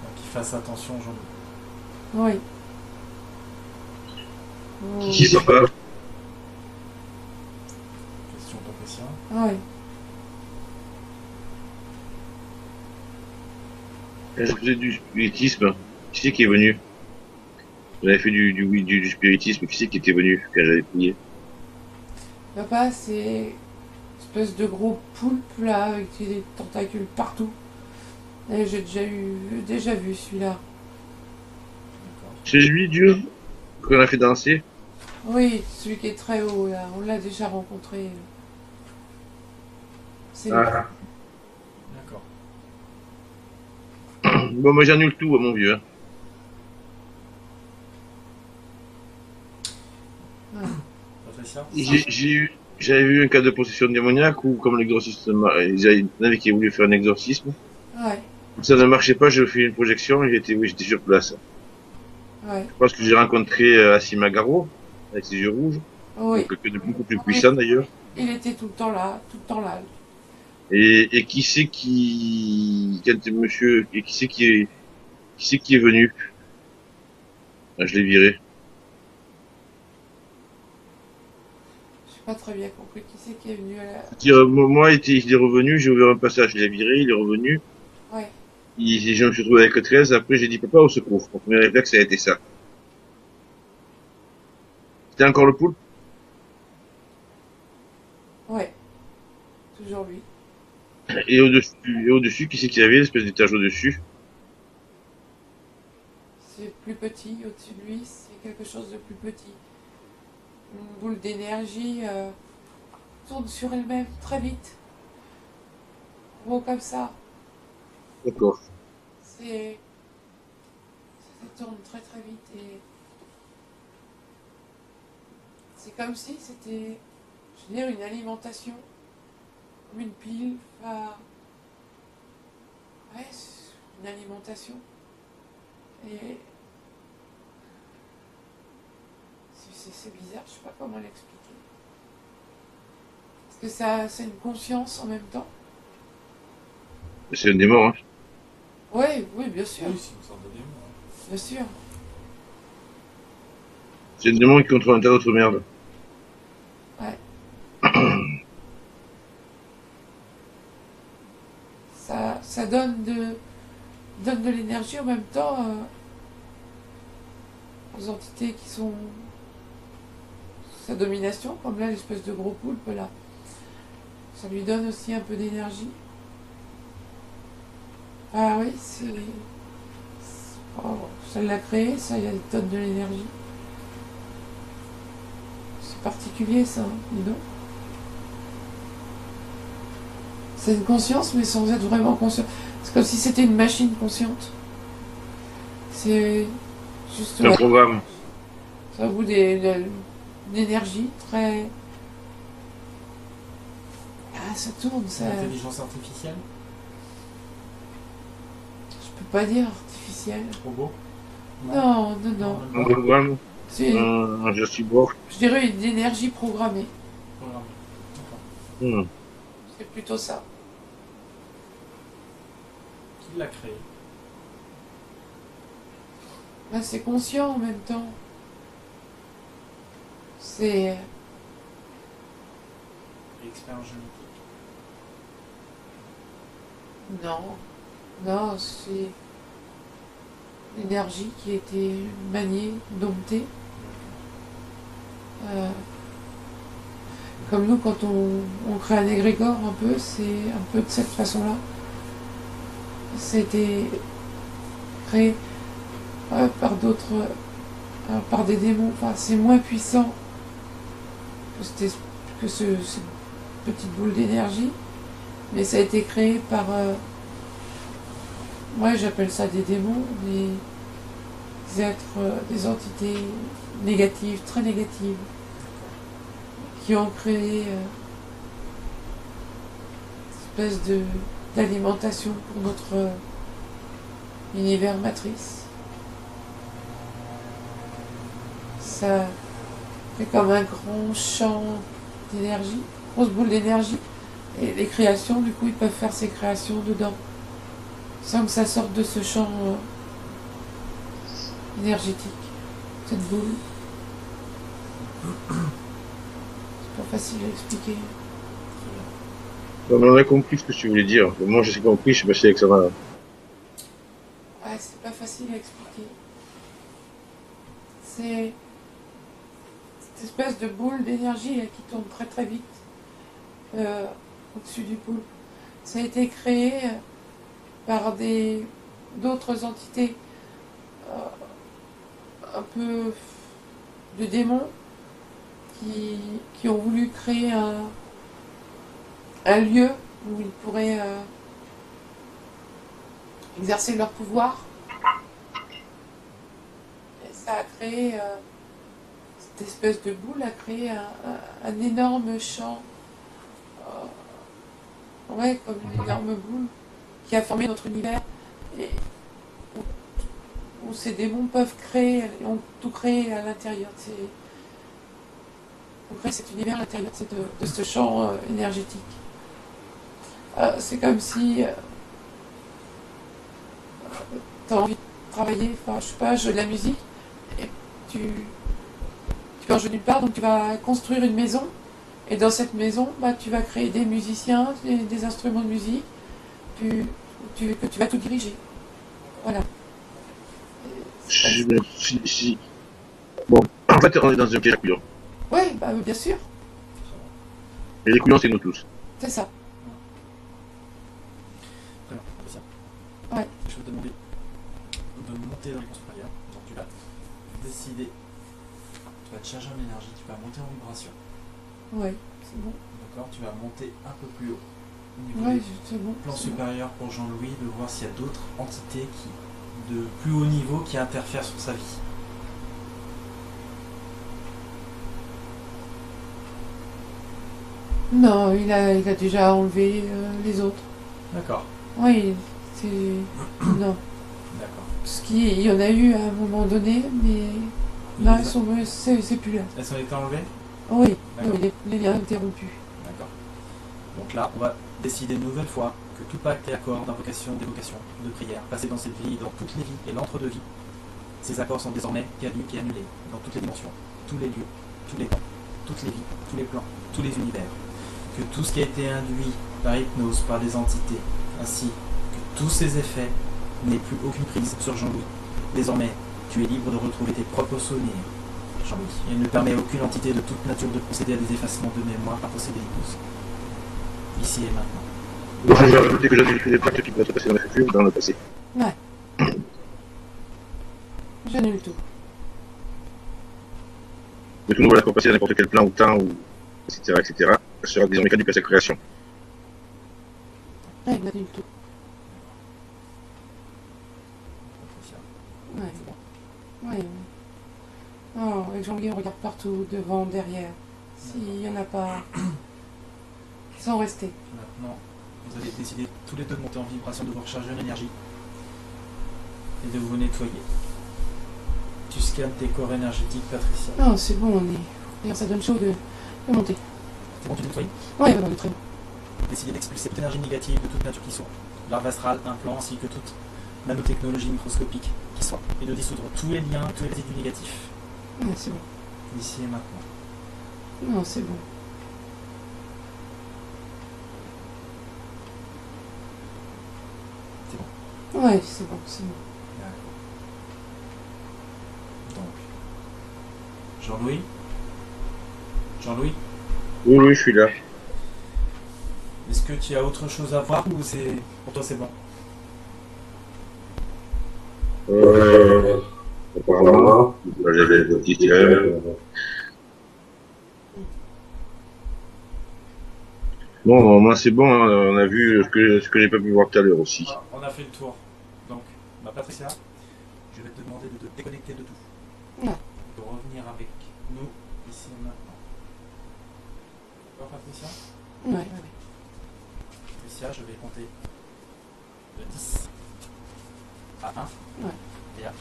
Donc il fasse attention, Jean-Louis. Oui. Oh, Qui s'en va? Question profession. oui. Je faisais du spiritisme. Qui c'est qui est venu? J'avais fait du spiritisme. Qui c'est qui était venu quand j'avais prié? Papa, c'est une espèce de gros poulpe là, avec des tentacules partout. Et j'ai déjà vu celui-là. D'accord. C'est lui, Dieu, qu'on a fait danser. Oui, celui qui est très haut là, on l'a déjà rencontré. C'est lui. Ah. D'accord. Bon, moi j'annule tout, mon vieux. Hein. Ouais. Professeur? J'avais vu un cas de possession démoniaque où, comme l'exorciste, il y en avait qui voulu faire un exorcisme. Ouais, Ça ne marchait pas, j'ai fait une projection et j'étais sur place. ouais. Je pense que j'ai rencontré Asima Garo, avec ses yeux rouges. Oui. Quelqu'un de beaucoup plus puissant d'ailleurs. Il était tout le temps là, tout le temps là. Et qui c'est monsieur, et qui c'est qui est venu? Ah, je l'ai viré. J'ai pas très bien compris qui c'est qui est venu à la... C'est-à-dire, moi, il est revenu, j'ai ouvert un passage, je l'ai viré, il est revenu. Ouais, Je me suis retrouvé avec 13, après j'ai dit papa au secours. Mon premier réflexe, ça a été ça. C'était encore le poulpe? ouais. Toujours lui. Et au-dessus, qui c'est qu'il y avait, l'espèce d'étage au-dessus? C'est plus petit, au-dessus de lui, c'est quelque chose de plus petit. Une boule d'énergie tourne sur elle-même très vite. Gros comme ça. D'accord. Ça tourne très très vite et c'est comme si c'était, je veux dire, une alimentation, comme une pile, enfin, ouais, c'est une alimentation. Et c'est bizarre, je sais pas comment l'expliquer. Parce que c'est une conscience en même temps. C'est un démon, hein. Oui, oui, bien sûr, Oui, c'est une sorte de démon. bien sûr. C'est un démon qui contrôle un tas d'autres merdes. Ouais. Ça donne de l'énergie en même temps aux entités qui sont sous sa domination, comme là l'espèce de gros poulpe là. Ça lui donne aussi un peu d'énergie. Ah oui, oh, ça l'a créé, ça, il y a des tonnes de l'énergie. C'est particulier ça, hein, dis donc. C'est une conscience, mais sans être vraiment conscient. C'est comme si c'était une machine consciente. C'est juste C'est un programme. ça a un bout d'énergie très... Ah, ça tourne, ça... L'intelligence artificielle? Je sais peux pas dire artificiel. Robot? Non, non, non. Un programme, C'est, un jeu cyborg. je dirais une énergie programmée. Programmé. D'accord. C'est plutôt ça. Qui l'a créé? Là, c'est conscient en même temps. C'est... Expérience génétique. Non. Non, c'est l'énergie qui a été maniée, domptée. Comme nous, quand on crée un égrégore un peu, c'est un peu de cette façon-là. C'était créé par d'autres, par des démons. Enfin, c'est moins puissant que cette petite boule d'énergie, mais ça a été créé par, moi j'appelle ça des démons, des êtres, des entités négatives, très négatives, qui ont créé une espèce d'alimentation pour notre univers matrice. Ça fait comme un grand champ d'énergie, grosse boule d'énergie, et les créations, du coup, ils peuvent faire ces créations dedans, sans que ça sorte de ce champ énergétique, cette boule. C'est pas facile à expliquer. On a compris ce que tu voulais dire. Moi, je sais compris, je sais pas si avec ça va. Ouais, c'est pas facile à expliquer. C'est cette espèce de boule d'énergie là, qui tourne très très vite au-dessus du pôle. Ça a été créé par d'autres entités un peu de démons qui ont voulu créer un lieu où ils pourraient exercer leur pouvoir. Et ça a créé, cette espèce de boule a créé un énorme champ, ouais, comme une énorme boule qui a formé notre univers, et où ces démons peuvent créer, ont tout créé à l'intérieur on crée cet univers à l'intérieur de ce champ énergétique. C'est comme si tu as envie de travailler, enfin je sais pas, jouer de la musique, et tu peux en jouer nulle part, donc tu vas construire une maison, et dans cette maison, bah, tu vas créer des musiciens, des instruments de musique, que tu vas tout diriger. Voilà. Bon, en fait, on est dans un piège à couillon. Ouais, bah bien sûr, Et les couillons, c'est nous tous. c'est ça. Très bien, c'est ça. Ouais. Je vais te demander de monter dans les supérieurs. Donc tu vas décider, tu vas te charger en énergie, tu vas monter en vibration. Ouais, c'est bon. D'accord? Tu vas monter un peu plus haut. Au niveau Ouais, du c'est bon. plan c'est bon. supérieur pour Jean-Louis, de voir s'il y a d'autres entités de plus haut niveau qui interfèrent sur sa vie. Non, il a déjà enlevé les autres. D'accord. Oui, c'est... Non. D'accord. Parce qu'il y en a eu à un moment donné, mais... Non, c'est plus là. Elles ont été enlevées? Oui, D'accord. oui, les liens interrompus. D'accord. Donc là, on va décider une nouvelle fois que tout pacte et accord d'invocation, d'évocation, de prière, passé dans cette vie, dans toutes les vies et l'entre-deux-vies, ces accords sont désormais caducs et annulés dans toutes les dimensions, tous les lieux, tous les temps, toutes les vies, tous les plans, tous les univers. Que tout ce qui a été induit par hypnose, par des entités, ainsi que tous ces effets n'aient plus aucune prise sur Jean-Louis. Désormais, tu es libre de retrouver tes propres souvenirs, Jean-Louis. Il ne permet à aucune entité de toute nature de procéder à des effacements de mémoire par procédé d'hypnose. Ici et maintenant. Moi, je vais rajouter que j'ai fait des pactes qui peuvent se passer dans le futur ou dans le passé. Ouais. J'annule tout. De tout nouveau, là, qu'on passer à n'importe quel plan ou temps, ou etc., etc., ça sera désormais caduque à sa création. Ouais, j'annule tout. Ouais. C'est bon. Ouais. Oh, avec Jean-Guy, on regarde partout, devant, derrière. S'il n'y en a pas, ils sont restés. Maintenant, vous allez décider tous les deux de monter en vibration, de vous recharger en énergie. et de vous nettoyer. Tu scannes tes corps énergétiques, Patricia. Non, c'est bon, on est. D'ailleurs, ça donne chaud de monter. C'est bon, tu nettoies. Ouais, on est très bon. Décider d'expulser toute énergie négative de toute nature qui soit. Larve astrale, implant, ainsi que toute nanotechnologie microscopique qui soit. Et de dissoudre tous les liens, tous les résidus négatifs. Ouais, c'est bon. Ici et maintenant. Non, c'est bon. C'est bon. Ouais, c'est bon, c'est bon. D'accord. Donc. Jean-Louis. Jean-Louis, Oui, oui, je suis là. est-ce que tu as autre chose à voir ou c'est pour toi c'est bon? Apparemment, j'avais des petits Non, moi c'est bon, hein, on a vu ce que j'ai pas pu voir tout à l'heure aussi. Ah, on a fait le tour. Donc, Patricia, je vais te demander de te déconnecter de tout. Ouais. De revenir avec nous ici et maintenant. D'accord, Patricia? Ouais. Patricia, je vais compter de 10 à 1. Ouais. Et à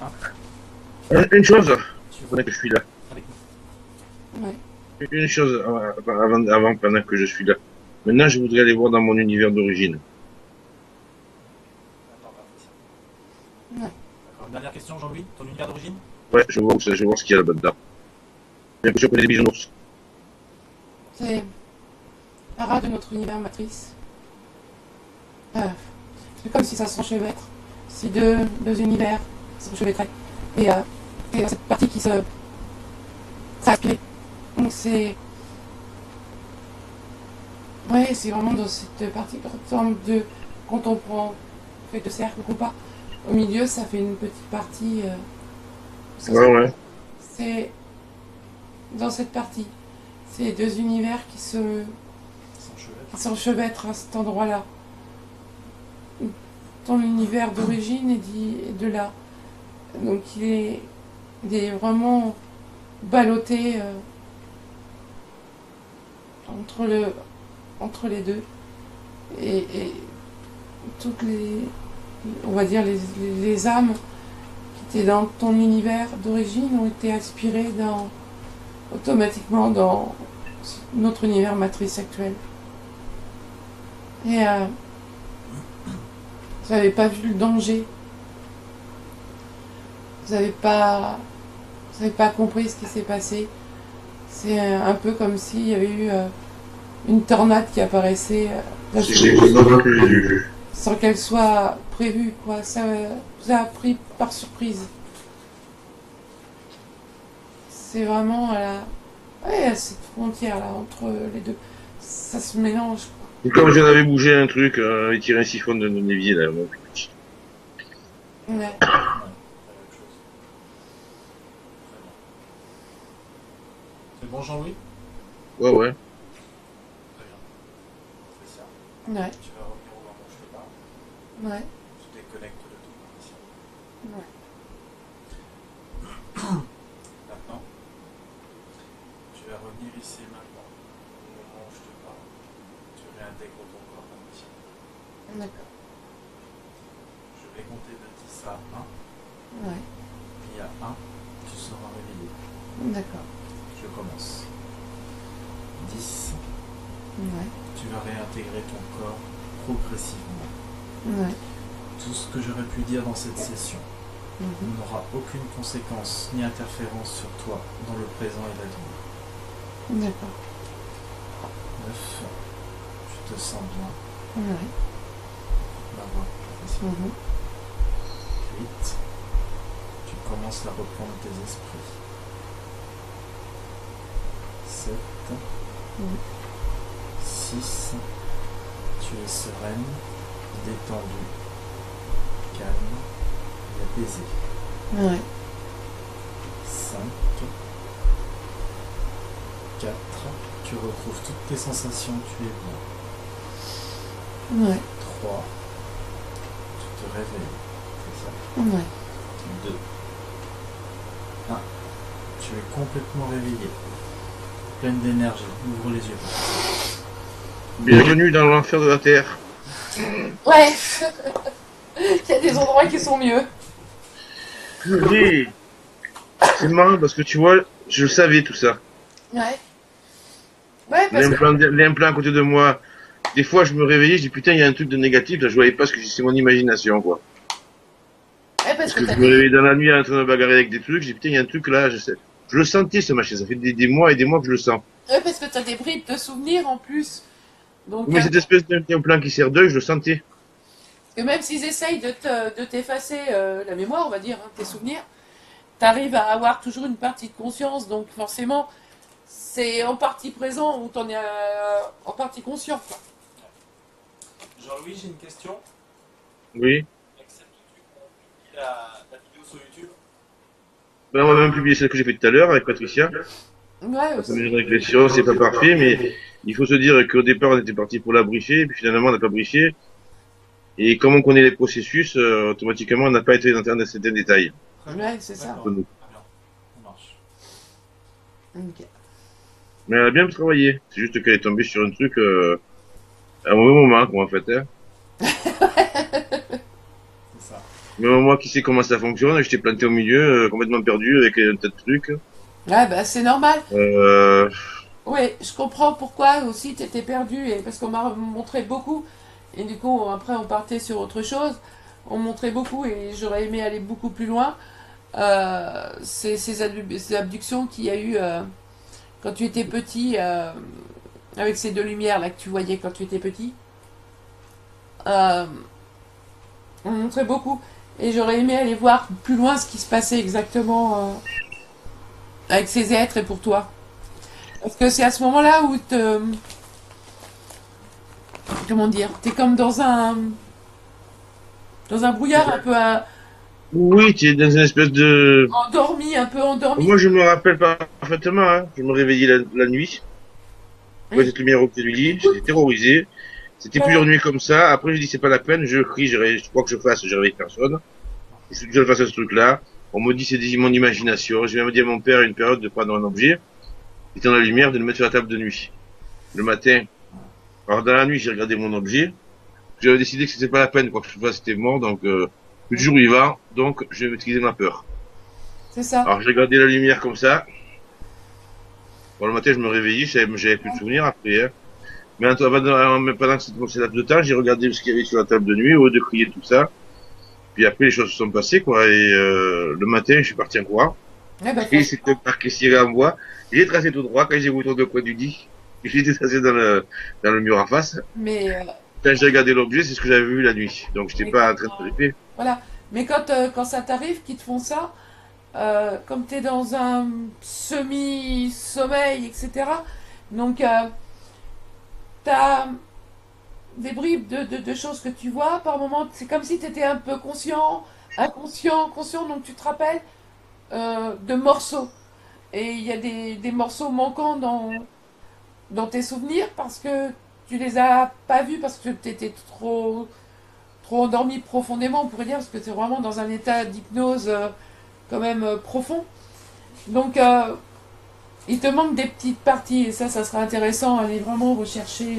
1, Une chose, tu pendant que je suis là. avec nous. Ouais. Une chose avant, pendant que je suis là. Maintenant, je voudrais aller voir dans mon univers d'origine. Attends, Patricia. Ouais. D'accord. Une dernière question, Jean-Louis, ton univers d'origine? Ouais, je vois ce qu'il y a là-bas dedans. J'ai l'impression qu'on est des bisounours. C'est un rat de notre univers matrice. C'est comme si ça s'enchevêtre. Si deux univers s'enchevêtraient. Et cette partie qui se aspirée. Donc c'est. Ouais, c'est vraiment dans cette partie, par exemple, quand on fait de cercle ou pas, au milieu, ça fait une petite partie. Ouais. C'est dans cette partie. C'est deux univers qui s'enchevêtrent à cet endroit-là. Ton univers d'origine est de là. Donc il est vraiment ballotté entre les deux. Et toutes on va dire les âmes qui étaient dans ton univers d'origine ont été aspirées automatiquement dans notre univers matrice actuel. Et vous n'avez pas vu le danger. Vous n'avez pas compris ce qui s'est passé. C'est un peu comme s'il y avait eu une tornade qui apparaissait sans qu'elle soit prévue, quoi. Ça vous a pris par surprise. C'est vraiment à cette frontière là entre les deux. Ça se mélange. Et comme j'en avais bougé un truc, et tiré un siphon de l'évier là, mon petit. Ouais. C'est bon, Jean-Louis? Ouais. Très bien. Patricia, Ouais. tu vas revenir au moment où je te parle. Ouais. Tu déconnectes de tout, Patricia. Ouais. Maintenant, tu vas revenir ici et maintenant. Au moment où je te parle, tu réintègres ton corps, Patricia. D'accord. Je vais compter de 10 à 1. Ouais. Puis à 1, tu seras réveillé. D'accord. Je commence. 10. Ouais. Tu vas réintégrer ton corps progressivement. Ouais. Tout ce que j'aurais pu dire dans cette session Mhm. n'aura aucune conséquence ni interférence sur toi dans le présent et l'avenir. D'accord. 9. Tu te sens bien. Ouais. La voix professionnelle. Mhm. 8. Tu commences à reprendre tes esprits. 7. Mhm. 6. Tu es sereine, détendue, calme et apaisée. Ouais. 5. 4. Tu retrouves toutes tes sensations, tu es bien. Ouais. 3. Tu te réveilles. C'est ça. Ouais. 2. 1. Tu es complètement réveillé. Pleine d'énergie. Ouvre les yeux. Bienvenue dans l'enfer de la Terre. Ouais. Il y a des endroits qui sont mieux. purée. C'est marrant parce que tu vois, je savais tout ça. Ouais. Ouais, parce que. L'implant à côté de moi. Des fois, je me réveillais, je dis putain, il y a un truc de négatif, là, je voyais pas ce que c'est mon imagination, quoi. Ouais, parce Parce que que t'as je me des. réveillais dans la nuit en train de me bagarrer avec des trucs, je dis putain, il y a un truc là, je sais. Je le sentais, ce machin, ça fait des mois et des mois que je le sens. Ouais, parce que t'as des bribes de souvenirs en plus. Donc, Mais cette espèce d'implant qui sert d'œil, je le sentais. que même s'ils essayent de t'effacer la mémoire, on va dire, hein, tes souvenirs, t'arrives à avoir toujours une partie de conscience. Donc, forcément, c'est en partie présent ou t'en es en partie conscient. Quoi. Jean-Louis, j'ai une question. Oui. Acceptes-tu qu'on publie la vidéo sur YouTube? Ben, on va même publier celle que j'ai fait tout à l'heure avec Patricia. Ouais, Ça aussi. fait une réflexion, c'est pas parfait, mais il faut se dire qu'au départ, on était parti pour la briefer, puis finalement, on n'a pas briefé. Et comme on connaît les processus, automatiquement, on n'a pas été dans certains détails. Très bien. Ouais, c'est ça. D'accord. Pour nous. Très bien. Ça marche. Ok. Mais elle a bien travaillé. C'est juste qu'elle est tombée sur un truc à un mauvais moment, quoi, en fait. Hein. C'est ça. Mais moi qui sais comment ça fonctionne, j'étais planté au milieu, complètement perdu avec un tas de trucs. Ouais, bah c'est normal. Euh, Oui, je comprends pourquoi aussi t'étais perdu, et parce qu'on m'a montré beaucoup, et du coup après on partait sur autre chose, on montrait beaucoup et j'aurais aimé aller beaucoup plus loin. Ces abductions qu'il y a eu quand tu étais petit, avec ces deux lumières là que tu voyais quand tu étais petit. Euh, on montrait beaucoup, et j'aurais aimé aller voir plus loin ce qui se passait exactement avec ces êtres et pour toi. Parce que c'est à ce moment-là où comment dire, t'es comme dans un brouillard un peu oui, tu es dans une espèce de... endormi, un peu endormi. Moi, je me rappelle parfaitement, hein. Je me réveillais la nuit, je vois Oui. cette lumière au pied du lit, j'étais terrorisé. C'était plusieurs nuits comme ça. Après, j'ai dit, c'est pas la peine, je crie, je crois que je fasse, je réveille personne. Je suis que je fasse ce truc-là. On me dit, c'est mon imagination. J'ai même dit à mon père à une période de prendre un objet, qui était dans la lumière, de le mettre sur la table de nuit. Le matin, alors dans la nuit, j'ai regardé mon objet. J'avais décidé que c'était pas la peine, quoi que je fasse, c'était mort, donc le jour où il va, donc je vais utiliser ma peur. C'est ça. Alors j'ai regardé la lumière comme ça. Bon, le matin, je me réveillais, j'avais plus de souvenirs après. Hein. Mais pendant que c'était laps de temps, j'ai regardé ce qu'il y avait sur la table de nuit, au lieu de crier tout ça. Puis après, les choses se sont passées, quoi. Et le matin, je suis parti en courant. Ouais, bah, Et c'était marqué ciré en bois. J'ai tracé tout droit quand j'ai vu autour de coin du dit. J'étais tracé dans le mur en face. mais Quand j'ai regardé l'objet, c'est ce que j'avais vu la nuit. Donc j'étais mais pas en quand, train de flipper. voilà. Mais quand ça t'arrive, qu'ils te font ça, comme t'es dans un semi-sommeil, etc. Donc t'as des bribes de choses que tu vois. Par moment, c'est comme si t'étais un peu conscient, inconscient, conscient. Donc tu te rappelles de morceaux. Et il y a des morceaux manquants dans tes souvenirs parce que tu les as pas vus, parce que tu étais trop endormi profondément, on pourrait dire, parce que tu es vraiment dans un état d'hypnose quand même profond. Donc il te manque des petites parties, et ça sera intéressant à aller vraiment rechercher.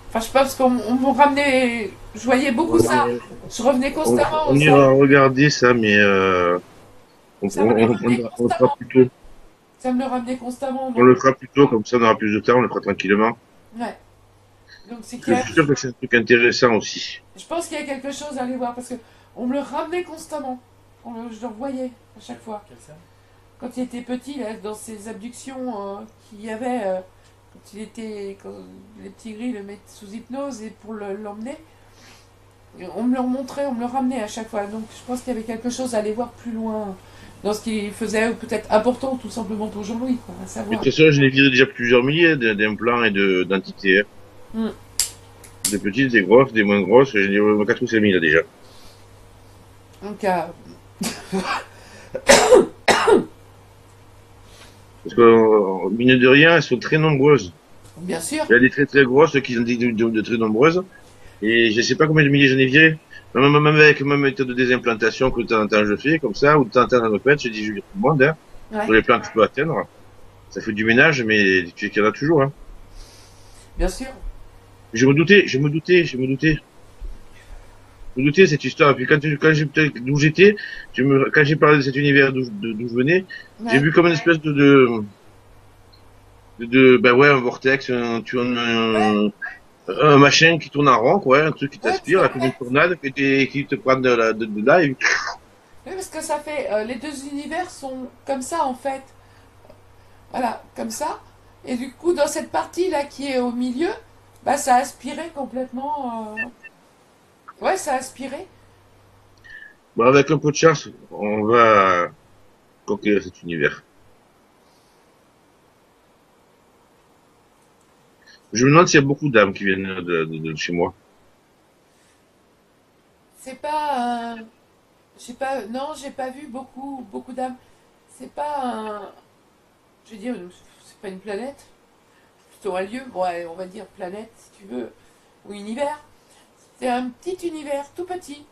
Enfin, je sais pas, parce qu'on me ramenait, je voyais beaucoup ça, je revenais constamment On au ira sol, regarder ça, mais ça me le ramenait on le fera constamment. plus tôt. Ça me le ramenait constamment, On donc le fera plus tôt, comme ça on aura plus de temps, on le fera tranquillement. ouais. Donc c'est Parce qu'il que y je a suis sûr que c'est un truc intéressant aussi. Je pense qu'il y a quelque chose à aller voir parce que on me le ramenait constamment. Je le revoyais à chaque fois. Quelle scène? Quand il était petit, là, dans ces abductions qu'il y avait, quand les petits gris le mettent sous hypnose et pour l'emmener, on me le remontrait, on me le ramenait à chaque fois. Donc je pense qu'il y avait quelque chose à aller voir plus loin dans ce qu'il faisait, ou peut-être important tout simplement pour Jean-Louis, quoi, à Mais de savoir. toute façon, je l'ai viré déjà plusieurs milliers d'implants et d'entités. Hein. Hmm. Des petites, des grosses, des moins grosses, j'ai dit 4 ou 5 000 déjà. Donc Parce que, mine de rien, elles sont très nombreuses. bien sûr, Il y a des très très grosses qui ont dit de très nombreuses. Et je sais pas combien de milliers j'en ai viré. Même avec ma méthode de désimplantation que de temps en temps je fais, comme ça, ou de temps en temps dans le pet, je dis je vire tout le monde, hein, ouais, sur les plans que je peux atteindre. Ça fait du ménage, mais tu sais qu'il y en a toujours, hein. bien sûr. Je me doutais. me doutais de cette histoire. Et puis quand j'ai d'où j'étais, quand j'ai parlé de cet univers d'où je venais, j'ai Ouais. vu comme une espèce ben ouais, un vortex, un machin qui tourne en rond, quoi, un truc qui Ouais, parce t'aspire, là, qu'en comme une fait, tornade, qui te prend de là, et oui, parce que ça fait, les deux univers sont comme ça en fait. Voilà, comme ça. Et du coup, dans cette partie-là qui est au milieu, bah ça a aspiré complètement. Ouais, ça a aspiré. bon, avec un peu de chance, on va conquérir cet univers. Je me demande s'il y a beaucoup d'âmes qui viennent de chez moi. C'est pas un. J'ai pas. Non, j'ai pas vu beaucoup d'âmes. C'est pas un. Je veux dire, c'est pas une planète. Plutôt un lieu. Ouais, on va dire planète, si tu veux. Ou univers. C'est un petit univers, tout petit.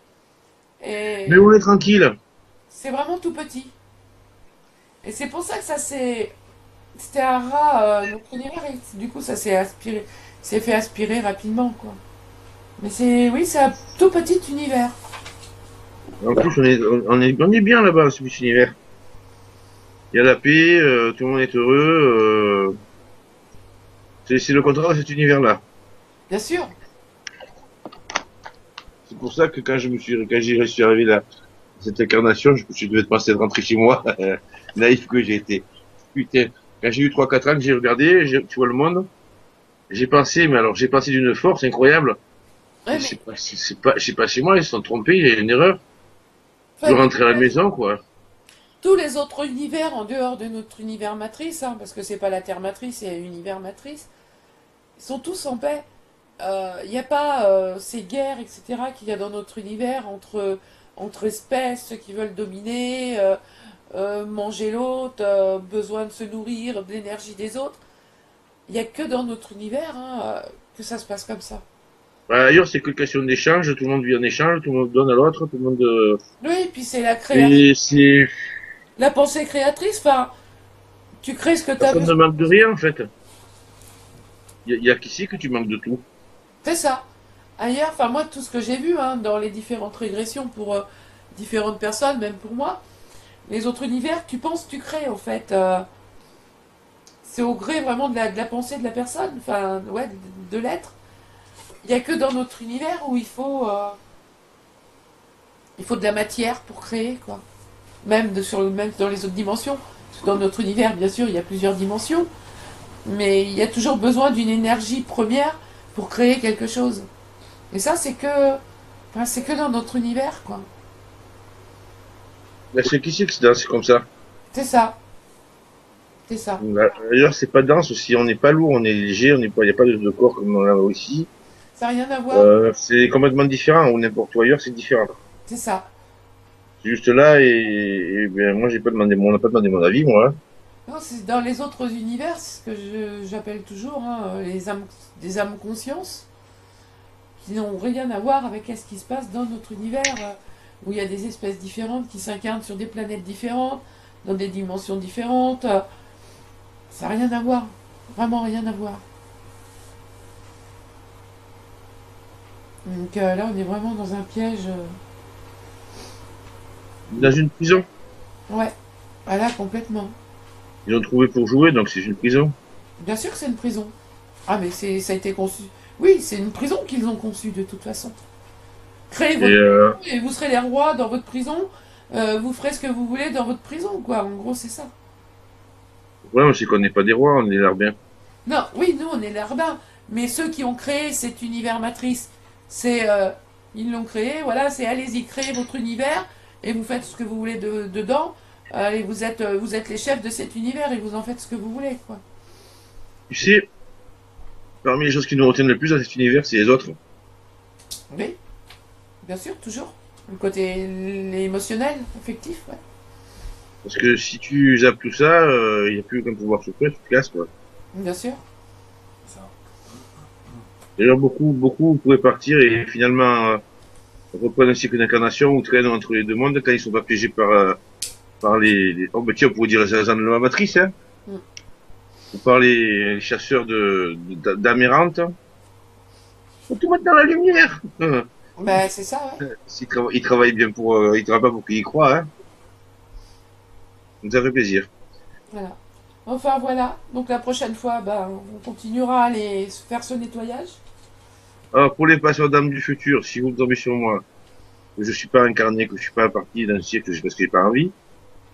Mais Et on est tranquille. c'est vraiment tout petit. Et c'est pour ça que ça s'est. C'était un rat, notre univers, et du coup, ça s'est aspiré. S'est fait aspirer rapidement, quoi. Mais c'est. Oui, c'est un tout petit univers. En plus, on est bien là-bas, ce petit univers. Il y a la paix, tout le monde est heureux. C'est le contraire de cet univers-là. Bien sûr. C'est pour ça que quand j'y suis arrivé là, cette incarnation, je me suis dit, je devais passer de rentrer chez moi, naïf que j'ai été. Putain, quand j'ai eu 3 4 ans que j'ai regardé, tu vois le monde, j'ai pensé, mais alors j'ai pensé d'une force incroyable. Ouais, Mais mais. c'est pas chez moi, ils se sont trompés, il y a une erreur. Je Enfin, veux rentrer à la maison, quoi. tous les autres univers en dehors de notre univers matrice, hein, parce que c'est pas la Terre matrice, c'est univers matrice, ils sont tous en paix. Il n'y a pas ces guerres, etc., qu'il y a dans notre univers entre espèces, ceux qui veulent dominer, manger l'autre, besoin de se nourrir, de l'énergie des autres. Il n'y a que dans notre univers que ça se passe comme ça. Bah, ailleurs, c'est que question d'échange, tout le monde vit en échange, tout le monde donne à l'autre, tout le monde, Oui, puis c'est la création, et c'est, la pensée créatrice. Enfin, tu crées ce que tu as personne besoin. ne manque de rien, en fait. Il y a qu'ici que tu manques de tout. C'est ça. Ailleurs, enfin moi, tout ce que j'ai vu dans les différentes régressions pour différentes personnes, même pour moi, les autres univers, tu penses, tu crées en fait. C'est au gré vraiment de la pensée de la personne, enfin ouais, de l'être. Il n'y a que dans notre univers où il faut de la matière pour créer, quoi. Même dans les autres dimensions. Parce que dans notre univers, bien sûr, il y a plusieurs dimensions, mais il y a toujours besoin d'une énergie première pour créer quelque chose. Et ça, c'est que dans notre univers, quoi. Là, c'est qu'ici que c'est comme ça. C'est ça, c'est ça. Là, ailleurs, c'est pas dense aussi, on n'est pas lourd, on est léger, on n'est pas, il n'y a pas de corps comme on a ici. Ça n'a rien à voir. C'est complètement différent, ou n'importe où ailleurs, c'est différent. C'est ça. C'est juste là, et ben, moi, j'ai pas demandé, on n'a pas demandé mon avis, moi, hein. Non, c'est dans les autres univers, ce que j'appelle toujours des âmes conscience, qui n'ont rien à voir avec ce qui se passe dans notre univers, où il y a des espèces différentes qui s'incarnent sur des planètes différentes, dans des dimensions différentes. Ça n'a rien à voir. Vraiment rien à voir. Donc là, on est vraiment dans un piège. Dans une prison. Ouais, ah là, complètement. Ils ont trouvé pour jouer, donc c'est une prison. Bien sûr que c'est une prison. Ah, mais ça a été conçu. Oui, c'est une prison qu'ils ont conçue de toute façon. Créez Et votre prison et vous serez les rois dans votre prison. Vous ferez ce que vous voulez dans votre prison, quoi. En gros, c'est ça. ouais, on sait qu'on n'est pas des rois, on est larbins. Non, oui, nous, on est larbins. Mais ceux qui ont créé cet univers matrice, ils l'ont créé. Voilà, c'est allez-y, créez votre univers et vous faites ce que vous voulez dedans. Allez, vous êtes les chefs de cet univers et vous en faites ce que vous voulez, quoi. Tu sais, parmi les choses qui nous retiennent le plus dans cet univers, c'est les autres. Oui, bien sûr, toujours. Le côté émotionnel, affectif, ouais. Parce que si tu zappes tout ça, il n'y a plus qu'un pouvoir sur toi, tu te casses, quoi. Bien sûr. Ça. D'ailleurs, beaucoup pourraient partir et finalement reprendre un cycle d'incarnation ou traînent entre les deux mondes quand ils sont pas piégés par oh, ben tiens, on pourrait dire les agents de la matrice, hein, Mm. ou par les chasseurs d'Amérante. Faut tout mettre dans la lumière. Ben, c'est ça, ouais. Il travaille bien pour, il travaille pas pour qu'il y croit, hein. Donc, ça fait plaisir. Voilà. Enfin, voilà. Donc, la prochaine fois, ben, on continuera à aller faire ce nettoyage. Alors, pour les patients dames du futur, si vous tombez sur moi, que je suis pas incarné, que je suis pas parti d'un siècle, parce que j'ai pas envie,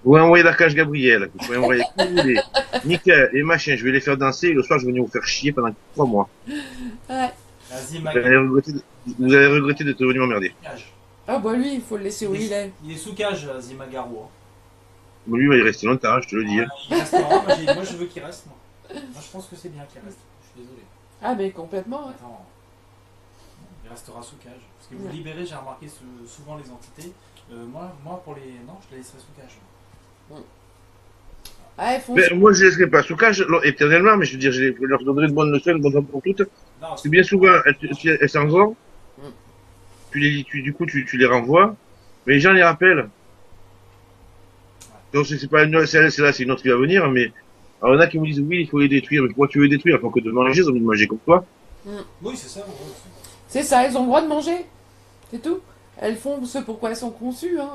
vous envoyez la cage Gabriel, vous pouvez envoyer qui vous voulez. Nickel, les machins, je vais les faire danser, et le soir, je vais venir vous faire chier pendant 3 mois. Ouais. Vas-y, Vous allez regretter, vous allez regretter d'être venu m'emmerder. cage. Ah, bah, lui, il faut le laisser où il est. Il est sous cage, Zimagaro. Hein. Lui, il va y rester longtemps, hein, je te le dis. Ouais, Hein. il restera. Moi, je veux qu'il reste. Moi, je pense que c'est bien qu'il reste. Je suis désolé. Ah, mais complètement, ouais. Attends. Il restera sous cage. Parce que vous Ouais. libérez, j'ai remarqué souvent les entités. Moi, pour les. Non, je les laisserai sous cage. Ah, ils font... Mais moi, je ne laisserai pas sous cage éternellement, mais je veux dire, je leur donnerai de bonnes leçons, une bonne fois pour toutes. Non, Parce que bien souvent, elles s'en vont, Mm. du coup, tu les renvoies, mais les gens les rappellent. Donc, c'est pas celle-là, c'est une autre qui va venir, mais, alors, il y en a qui me disent, oui, il faut les détruire, mais pourquoi tu veux les détruire? Faut que de manger, ils ont envie de manger comme toi. Oui, c'est ça. Ouais, C'est ça, elles ont le droit de manger. C'est tout. Elles font ce pourquoi elles sont conçues, hein.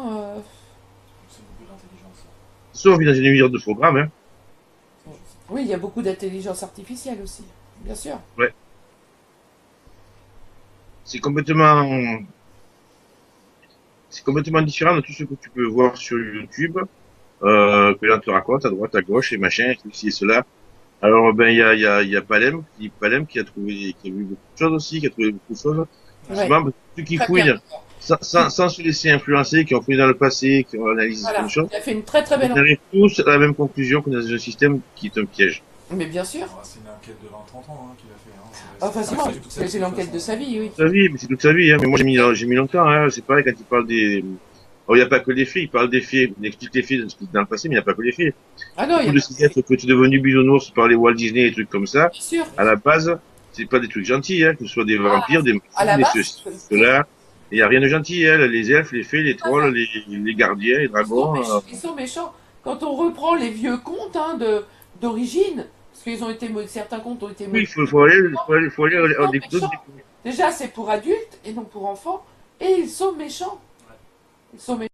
c'est beaucoup d'intelligence. Sauf dans une univers de programme, hein. Oui, il y a beaucoup d'intelligence artificielle aussi, bien sûr. C'est complètement, c'est complètement différent de tout ce que tu peux voir sur YouTube, que l'on te raconte à droite, à gauche, et machin, ceci et cela. Alors, ben, il y a Palem qui a trouvé, qui a vu beaucoup de choses aussi, qui a trouvé beaucoup de choses. Ouais. Souvent, ceux qui Très fouillent, bien. sans se laisser influencer, qui ont fouillé dans le passé, qui ont analysé Voilà. certaines choses, Il a fait une très très belle on enquête. arrive tous à la même conclusion qu'on est dans un système qui est un piège. Mais bien sûr. C'est une enquête de 20-30 ans qu'il a fait. Hein. Ah, facilement. C'est l'enquête de sa vie, oui. Toute sa vie, mais c'est toute sa vie, hein. Mais moi, j'ai mis longtemps, hein. C'est pareil quand il parle des, oh, il n'y a pas que des faits, il parle des faits, il explique les faits dans le passé, mais il n'y a pas que les faits. Ah non, il y a Beaucoup de ces êtres que tu es devenu bisounours par les Walt Disney et des trucs comme ça, bien sûr. à la base, c'est pas des trucs gentils, hein, que ce soit des vampires, des À la machins, des base, ceci, cela. Il n'y a rien de gentil, hein. Les elfes, les fées, les trolls, les gardiens, les ils sont dragons. méchants. Ils sont méchants. Quand on reprend les vieux contes hein, d'origine, parce qu'ils ont été certains contes ont été Oui, modifiés. faut aller Ils sont des méchants. Déjà, c'est pour adultes et non pour enfants, et ils sont méchants. Ils sont méchants.